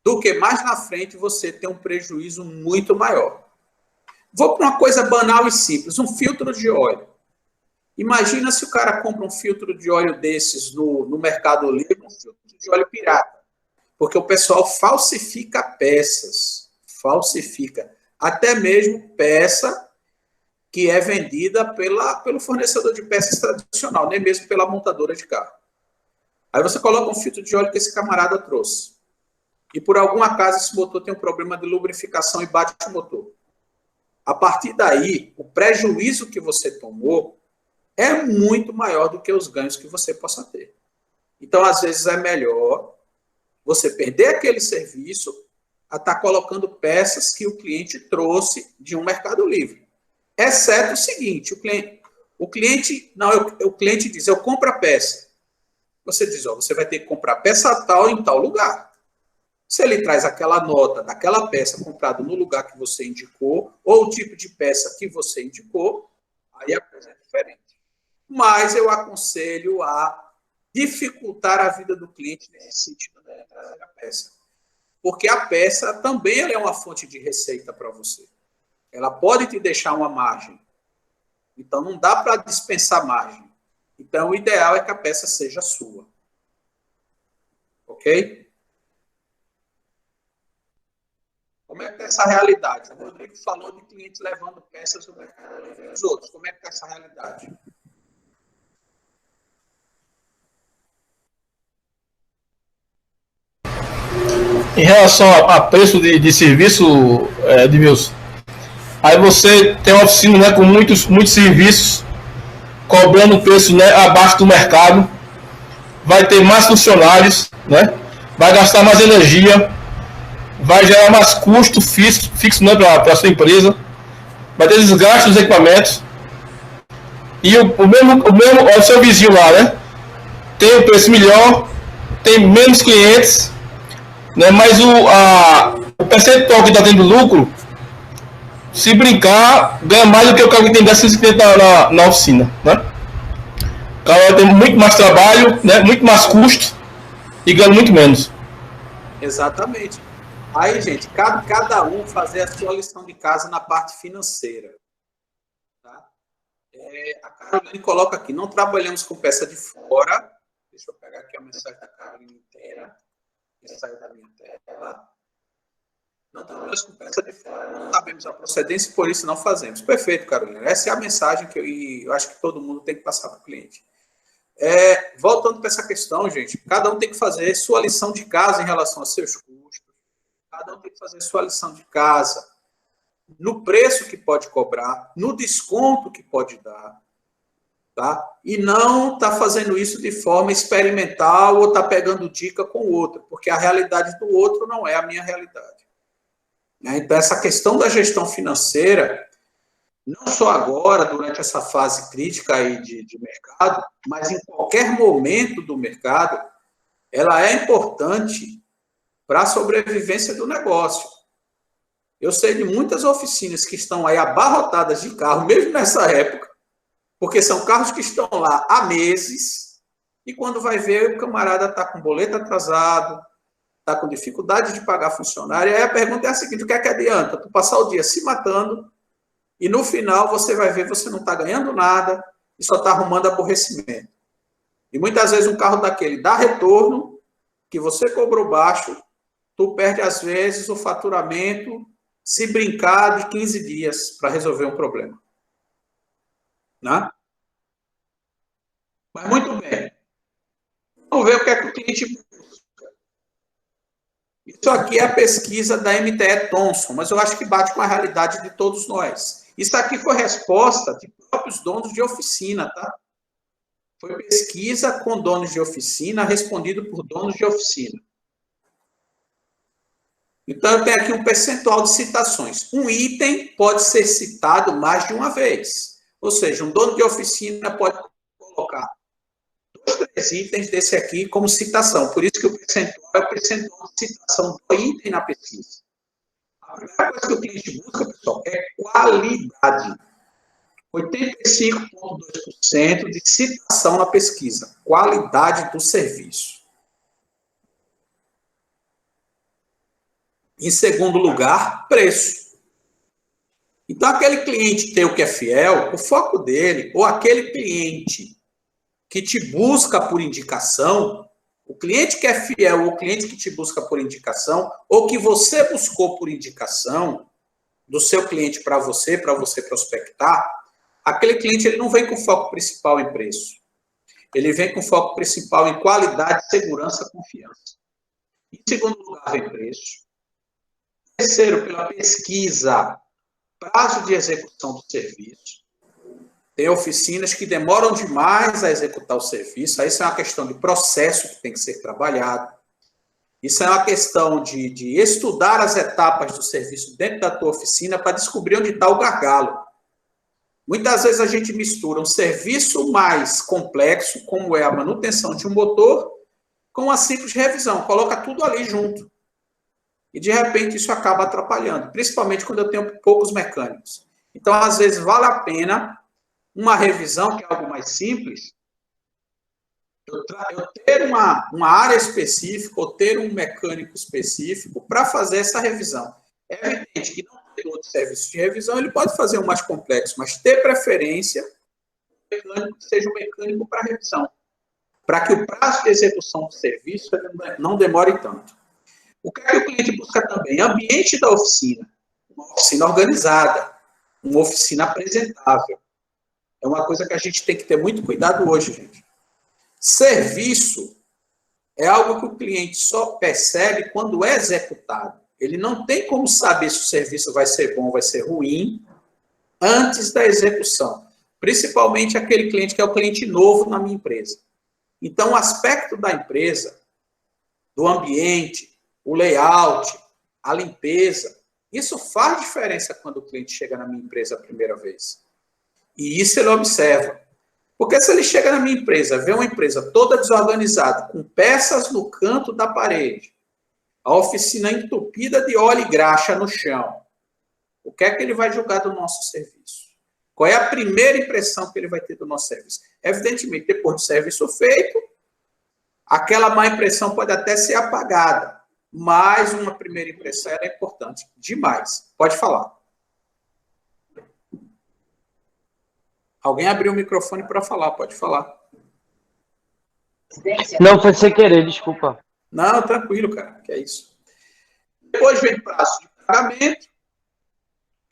do que mais na frente você ter um prejuízo muito maior. Vou para uma coisa banal e simples, um filtro de óleo. Imagina se o cara compra um filtro de óleo desses no Mercado Livre, um filtro de óleo pirata. Porque o pessoal falsifica peças. Falsifica. Até mesmo peça que é vendida pelo fornecedor de peças tradicional, nem mesmo pela montadora de carro. Aí você coloca um filtro de óleo que esse camarada trouxe. E por algum acaso esse motor tem um problema de lubrificação e bate o motor. A partir daí, o prejuízo que você tomou é muito maior do que os ganhos que você possa ter. Então, às vezes, é melhor você perder aquele serviço a estar colocando peças que o cliente trouxe de um Mercado Livre. Exceto o seguinte, o cliente diz, eu compro a peça. Você diz, ó, você vai ter que comprar peça tal em tal lugar. Se ele traz aquela nota daquela peça comprada no lugar que você indicou, ou o tipo de peça que você indicou, aí a coisa é diferente. Mas eu aconselho a dificultar a vida do cliente nesse sentido de trazer a peça. Porque a peça também ela é uma fonte de receita para você. Ela pode te deixar uma margem. Então, não dá para dispensar margem. Então, o ideal é que a peça seja sua. Ok? Como é que está essa realidade? O Rodrigo falou de clientes levando peças do mercado e os outros. Como é que está essa realidade? Em relação a preço de serviço, Edmilson, aí você tem uma oficina, né, com muitos serviços, cobrando preço, né, abaixo do mercado, vai ter mais funcionários, né, vai gastar mais energia, vai gerar mais custo fixo, né, para a sua empresa, vai ter desgaste dos equipamentos, e o seu vizinho lá, né, tem um preço melhor, tem menos clientes, né, mas o percentual que está tendo lucro, se brincar, ganha mais do que o cara que tem 10 clientes na oficina, né? O cara vai ter muito mais trabalho, né, muito mais custo e ganha muito menos. Exatamente. Aí, gente, cada um fazer a sua lição de casa na parte financeira. Tá? A Caroline coloca aqui, não trabalhamos com peça de fora. Deixa eu pegar aqui a mensagem da Caroline inteira, que saiu da minha tela. Não trabalhamos com peça de fora, não sabemos a procedência e por isso não fazemos. Perfeito, Carolina. Essa é a mensagem que eu acho que todo mundo tem que passar para o cliente. Voltando para essa questão, gente, cada um tem que fazer sua lição de casa em relação aos seus custos. Cada um tem que fazer sua lição de casa no preço que pode cobrar, no desconto que pode dar. Tá? E não está fazendo isso de forma experimental ou está pegando dica com o outro, porque a realidade do outro não é a minha realidade. Então, essa questão da gestão financeira, não só agora, durante essa fase crítica aí de mercado, mas em qualquer momento do mercado, ela é importante para a sobrevivência do negócio. Eu sei de muitas oficinas que estão aí abarrotadas de carro, mesmo nessa época, porque são carros que estão lá há meses, e quando vai ver, o camarada está com boleto atrasado, está com dificuldade de pagar funcionário, e aí a pergunta é a seguinte, o que é que adianta? Tu passar o dia se matando, e no final você vai ver, você não está ganhando nada, e só está arrumando aborrecimento. E muitas vezes um carro daquele dá retorno, que você cobrou baixo, tu perde às vezes o faturamento, se brincar, de 15 dias para resolver um problema. Né? Mas muito bem. Vamos ver o que é que o cliente busca. Isso aqui é a pesquisa da MTE Thomson, mas eu acho que bate com a realidade de todos nós. Isso aqui foi resposta de próprios donos de oficina, tá? Foi pesquisa com donos de oficina, respondido por donos de oficina. Então, eu tenho aqui um percentual de citações. Um item pode ser citado mais de uma vez. Ou seja, um dono de oficina pode colocar 2, 3 itens desse aqui como citação. Por isso que o percentual é o percentual de citação do item na pesquisa. A primeira coisa que o cliente busca, pessoal, é qualidade. 85,2% de citação na pesquisa. Qualidade do serviço. Em segundo lugar, preço. Então, aquele cliente teu que é fiel, o foco dele, ou aquele cliente que te busca por indicação, o cliente que é fiel ou o cliente que te busca por indicação, ou que você buscou por indicação do seu cliente para você prospectar, aquele cliente ele não vem com foco principal em preço. Ele vem com foco principal em qualidade, segurança, confiança. Em segundo lugar, vem preço. Terceiro, pela pesquisa, prazo de execução do serviço. Tem oficinas que demoram demais a executar o serviço. Aí isso é uma questão de processo que tem que ser trabalhado. Isso é uma questão de estudar as etapas do serviço dentro da tua oficina para descobrir onde está o gargalo. Muitas vezes a gente mistura um serviço mais complexo, como é a manutenção de um motor, com uma simples revisão. Coloca tudo ali junto. E, de repente, isso acaba atrapalhando, principalmente quando eu tenho poucos mecânicos. Então, às vezes, vale a pena uma revisão, que é algo mais simples, eu ter uma área específica ou ter um mecânico específico para fazer essa revisão. É evidente que não tem outro serviço de revisão, ele pode fazer um mais complexo, mas ter preferência que seja um mecânico para revisão, para que o prazo de execução do serviço não demore tanto. O que é que o cliente busca também? Ambiente da oficina. Uma oficina organizada, uma oficina apresentável. É uma coisa que a gente tem que ter muito cuidado hoje, gente. Serviço é algo que o cliente só percebe quando é executado. Ele não tem como saber se o serviço vai ser bom ou vai ser ruim antes da execução. principalmente aquele cliente que é o cliente novo na minha empresa. Então, o aspecto da empresa, do ambiente, o layout, a limpeza, isso faz diferença quando o cliente chega na minha empresa a primeira vez. E isso ele observa. Porque se ele chega na minha empresa, vê uma empresa toda desorganizada, com peças no canto da parede, a oficina entupida de óleo e graxa no chão, o que é que ele vai julgar do nosso serviço? Qual é a primeira impressão que ele vai ter do nosso serviço? Evidentemente, depois do serviço feito, aquela má impressão pode até ser apagada, mas uma primeira impressão é importante demais. Pode falar. Alguém abriu o microfone para falar, pode falar. Não, foi sem querer, desculpa. Não, tranquilo, cara, que é isso. Depois vem prazo de pagamento.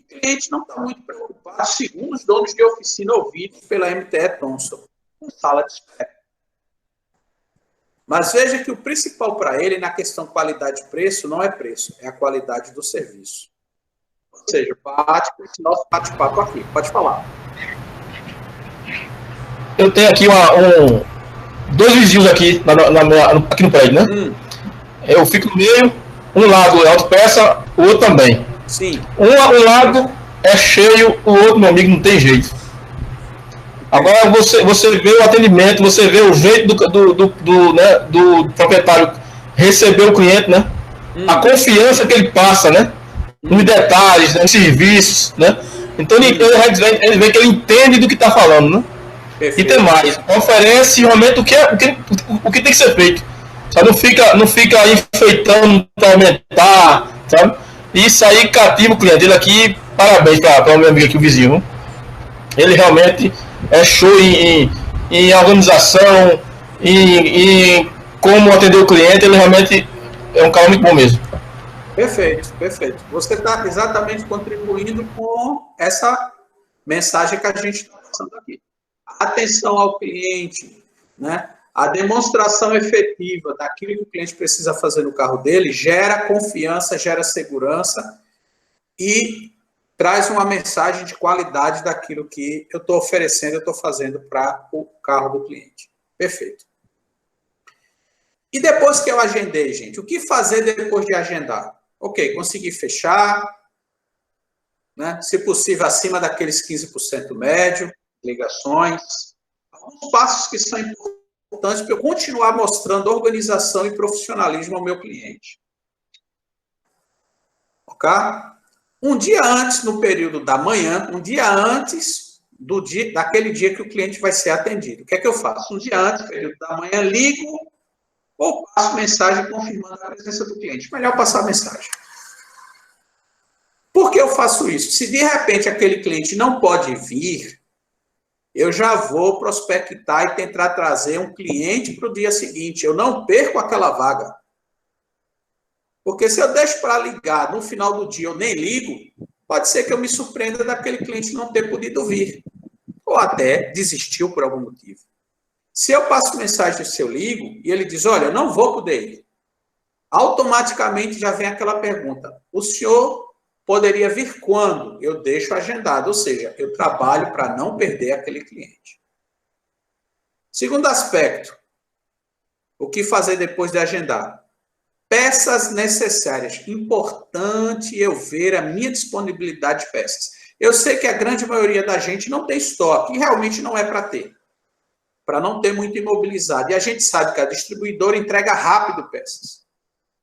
O cliente não está muito preocupado, segundo os donos de oficina ouvidos pela MTE Thomson, com sala de espera. Mas veja que o principal para ele na questão qualidade e preço não é preço, é a qualidade do serviço. Ou seja, bate com esse nosso bate-papo aqui. Pode falar. Eu tenho aqui dois vizinhos aqui, aqui no prédio, né? Eu fico no meio, um lado é autopeça, o outro também. Sim. Um lado é cheio, o outro, meu amigo, não tem jeito. Agora você vê o atendimento, você vê o jeito do proprietário receber o cliente, né? A confiança que ele passa, né? Nos detalhes, nos serviços, né? Então ele vê que ele entende do que está falando, né? Perfeito. E tem mais, oferece realmente o que tem que ser feito. Sabe? Não fica enfeitando para aumentar, sabe? Isso aí cativa o cliente. Ele aqui, parabéns para o meu amigo aqui, o vizinho. Ele realmente é show em organização, em como atender o cliente. Ele realmente é um cara muito bom mesmo. Perfeito, perfeito. Você está exatamente contribuindo com essa mensagem que a gente está passando aqui. A atenção ao cliente, né? A demonstração efetiva daquilo que o cliente precisa fazer no carro dele gera confiança, gera segurança e traz uma mensagem de qualidade daquilo que eu estou oferecendo, eu estou fazendo para o carro do cliente. Perfeito. E depois que eu agendei, gente, o que fazer depois de agendar? Ok, consegui fechar, né? Se possível, acima daqueles 15% médio, ligações. Alguns passos que são importantes para eu continuar mostrando organização e profissionalismo ao meu cliente. Ok? Um dia antes, no período da manhã, um dia antes daquele dia que o cliente vai ser atendido. O que é que eu faço? Um dia antes, no período da manhã, ligo ou passo mensagem confirmando a presença do cliente. Melhor passar mensagem. Por que eu faço isso? Se de repente aquele cliente não pode vir, eu já vou prospectar e tentar trazer um cliente para o dia seguinte. Eu não perco aquela vaga. Porque se eu deixo para ligar no final do dia, eu nem ligo, pode ser que eu me surpreenda daquele cliente não ter podido vir. Ou até desistiu por algum motivo. Se eu passo mensagem, se eu ligo, e ele diz, olha, eu não vou poder ir. Automaticamente já vem aquela pergunta, o senhor poderia vir quando? Eu deixo agendado, ou seja, eu trabalho para não perder aquele cliente. Segundo aspecto, o que fazer depois de agendar? Peças necessárias. Importante eu ver a minha disponibilidade de peças. Eu sei que a grande maioria da gente não tem estoque, e realmente não é para ter. Para não ter muito imobilizado. E a gente sabe que a distribuidora entrega rápido peças.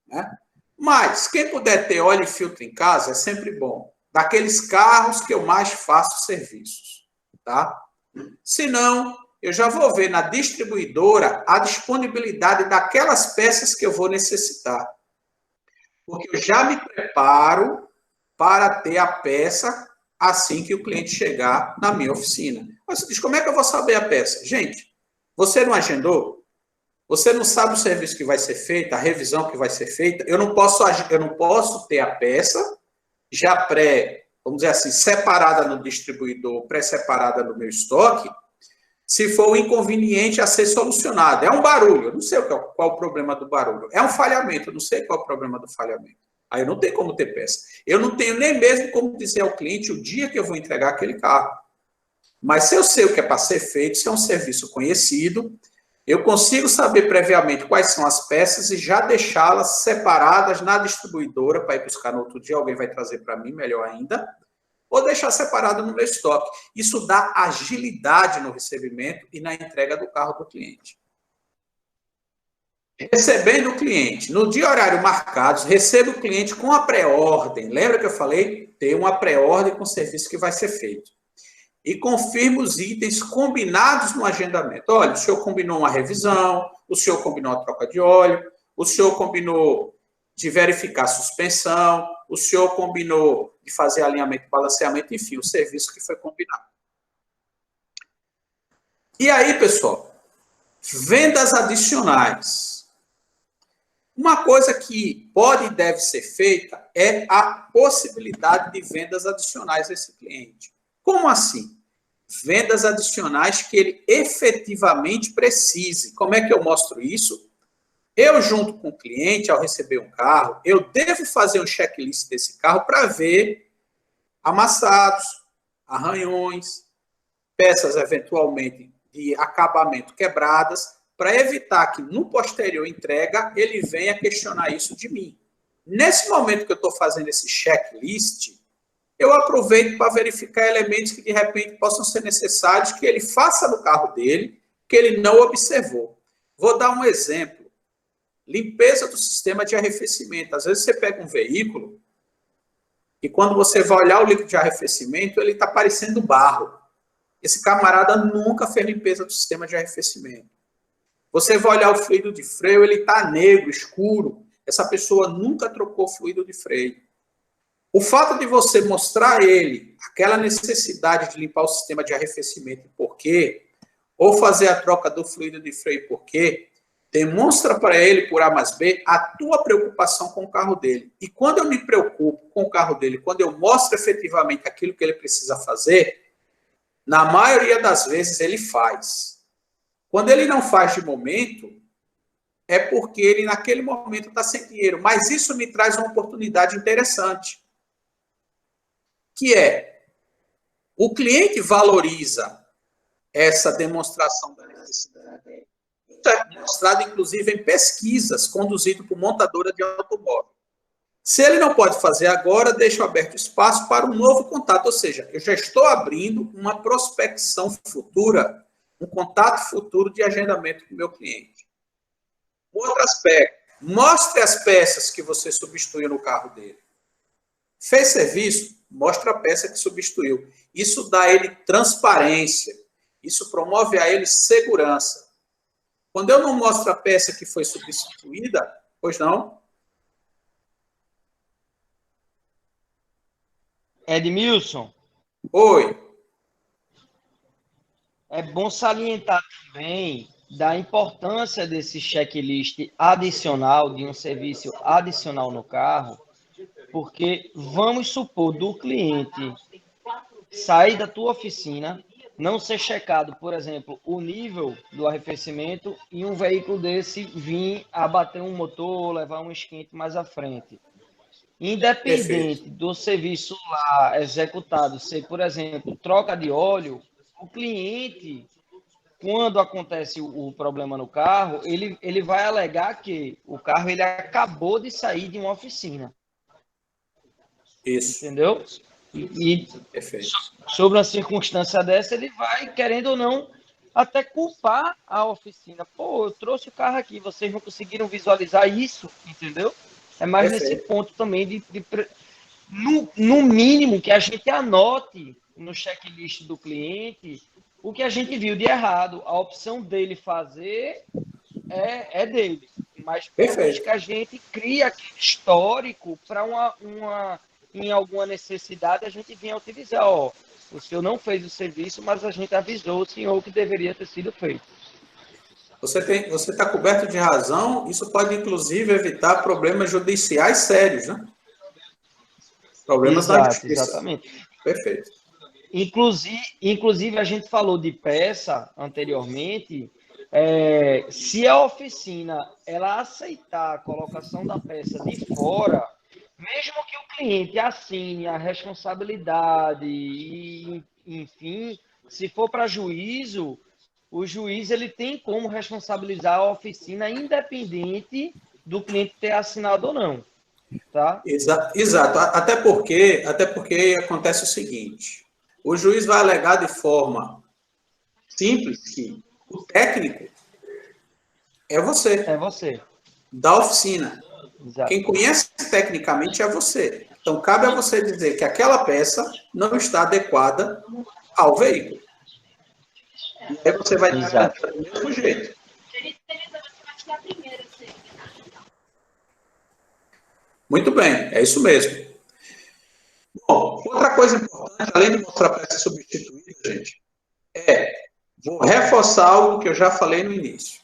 Né? Mas, quem puder ter óleo e filtro em casa, é sempre bom. Daqueles carros que eu mais faço serviços. Tá? Se não, eu já vou ver na distribuidora a disponibilidade daquelas peças que eu vou necessitar. Porque eu já me preparo para ter a peça assim que o cliente chegar na minha oficina. Mas você diz, como é que eu vou saber a peça? Gente, você não agendou? Você não sabe o serviço que vai ser feito, a revisão que vai ser feita? Eu não posso ter a peça já vamos dizer assim, separada no distribuidor, pré-separada no meu estoque, se for um inconveniente a ser solucionado. É um barulho, eu não sei qual o problema do barulho. É um falhamento, eu não sei qual é o problema do falhamento. Aí eu não tenho como ter peça. Eu não tenho nem mesmo como dizer ao cliente o dia que eu vou entregar aquele carro. Mas se eu sei o que é para ser feito, se é um serviço conhecido, eu consigo saber previamente quais são as peças e já deixá-las separadas na distribuidora para ir buscar no outro dia, alguém vai trazer para mim, melhor ainda, ou deixar separado no meu estoque. Isso dá agilidade no recebimento e na entrega do carro do cliente. Recebendo o cliente, no dia e horário marcados, recebo o cliente com a pré-ordem. Lembra que eu falei? Tem uma pré-ordem com o serviço que vai ser feito. E confirmo os itens combinados no agendamento. Olha, o senhor combinou uma revisão, o senhor combinou a troca de óleo, o senhor combinou de verificar a suspensão, o senhor combinou de fazer alinhamento e balanceamento, enfim, o serviço que foi combinado. E aí, pessoal, vendas adicionais. Uma coisa que pode e deve ser feita é a possibilidade de vendas adicionais a esse cliente. Como assim? Vendas adicionais que ele efetivamente precise. Como é que eu mostro isso? Eu, junto com o cliente, ao receber um carro, eu devo fazer um checklist desse carro para ver amassados, arranhões, peças eventualmente de acabamento quebradas, para evitar que no posterior entrega ele venha questionar isso de mim. Nesse momento que eu estou fazendo esse checklist, eu aproveito para verificar elementos que de repente possam ser necessários que ele faça no carro dele, que ele não observou. Vou dar um exemplo. Limpeza do sistema de arrefecimento. Às vezes você pega um veículo e quando você vai olhar o líquido de arrefecimento, ele está parecendo barro. Esse camarada nunca fez limpeza do sistema de arrefecimento. Você vai olhar o fluido de freio, ele está negro, escuro. Essa pessoa nunca trocou fluido de freio. O fato de você mostrar a ele aquela necessidade de limpar o sistema de arrefecimento e por quê, ou fazer a troca do fluido de freio e por quê, demonstra para ele, por A mais B, a tua preocupação com o carro dele. E quando eu me preocupo com o carro dele, quando eu mostro efetivamente aquilo que ele precisa fazer, na maioria das vezes ele faz. Quando ele não faz de momento, é porque ele naquele momento está sem dinheiro. Mas isso me traz uma oportunidade interessante, que é, o cliente valoriza essa demonstração da necessidade. Isso é demonstrado, inclusive, em pesquisas conduzidas por montadora de automóvel. Se ele não pode fazer agora, deixo aberto espaço para um novo contato, ou seja, eu já estou abrindo uma prospecção futura, um contato futuro de agendamento com o meu cliente. Outro aspecto, mostre as peças que você substituiu no carro dele. Fez serviço? Mostra a peça que substituiu. Isso dá a ele transparência. Isso promove a ele segurança. Quando eu não mostro a peça que foi substituída, pois não? Edmilson, Oi. é bom salientar também da importância desse checklist adicional, de um serviço adicional no carro, porque vamos supor do cliente sair da tua oficina, não ser checado, por exemplo, o nível do arrefecimento e um veículo desse vir a bater um motor, levar um esquente mais à frente. Independente do serviço lá executado ser, por exemplo, troca de óleo, o cliente, quando acontece o problema no carro, ele vai alegar que o carro ele acabou de sair de uma oficina. Isso. Entendeu? E sobre uma circunstância dessa, ele vai, querendo ou não, até culpar a oficina. Pô, eu trouxe o carro aqui, vocês não conseguiram visualizar isso, entendeu? É mais nesse ponto também no mínimo, que a gente anote no checklist do cliente o que a gente viu de errado. A opção dele fazer é dele. Mas depois que a gente cria aquele histórico para em alguma necessidade, a gente vinha utilizar. Ó, o senhor não fez o serviço, mas a gente avisou o senhor que deveria ter sido feito. Você está coberto de razão, isso pode, inclusive, evitar problemas judiciais sérios, né? Problemas da justiça. Exatamente. Perfeito. Inclusive, a gente falou de peça anteriormente. Se a oficina ela aceitar a colocação da peça de fora, mesmo que o cliente assine a responsabilidade e, enfim, Se for para juízo, o juiz ele tem como responsabilizar a oficina independente do cliente ter assinado ou não, tá? Exato. Até porque acontece o seguinte, o juiz vai alegar de forma simples que o técnico é você. É você. Da oficina. Exato. Quem conhece tecnicamente é você. Então, cabe a você dizer que aquela peça não está adequada ao veículo. E aí você vai dar do mesmo jeito. Muito bem, é isso mesmo. Bom, outra coisa importante, além de mostrar peça substituída, gente, vou reforçar algo que eu já falei no início.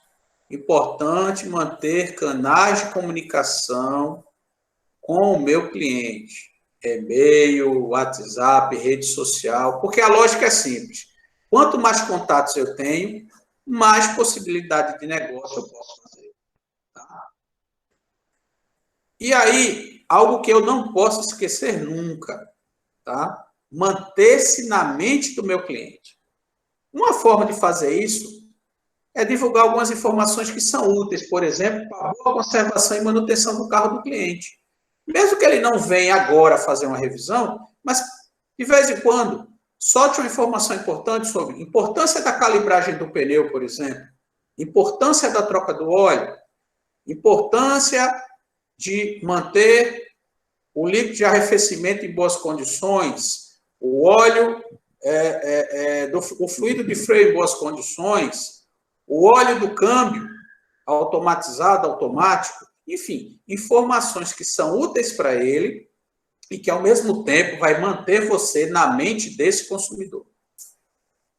Importante manter canais de comunicação com o meu cliente. E-mail, WhatsApp, rede social, porque a lógica é simples. Quanto mais contatos eu tenho, mais possibilidade de negócio eu posso fazer. Tá? E aí, algo que eu não posso esquecer nunca, tá? Manter-se na mente do meu cliente. Uma forma de fazer isso é divulgar algumas informações que são úteis, por exemplo, para a boa conservação e manutenção do carro do cliente. Mesmo que ele não venha agora fazer uma revisão, mas de vez em quando, solte uma informação importante sobre importância da calibragem do pneu, por exemplo, importância da troca do óleo, importância de manter o líquido de arrefecimento em boas condições, o óleo, o fluido de freio em boas condições, o óleo do câmbio automatizado, automático, enfim, informações que são úteis para ele e que, ao mesmo tempo, vai manter você na mente desse consumidor.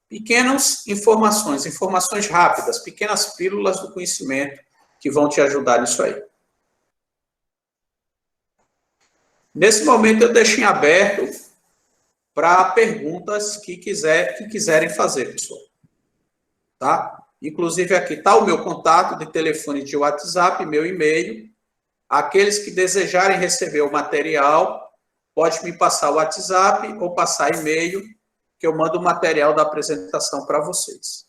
Pequenas informações rápidas, pequenas pílulas do conhecimento que vão te ajudar nisso aí. Nesse momento, eu deixo em aberto para perguntas que quiserem fazer, pessoal. Tá? Inclusive, aqui está o meu contato de telefone de WhatsApp, meu e-mail. Aqueles que desejarem receber o material, pode me passar o WhatsApp ou passar e-mail, que eu mando o material da apresentação para vocês.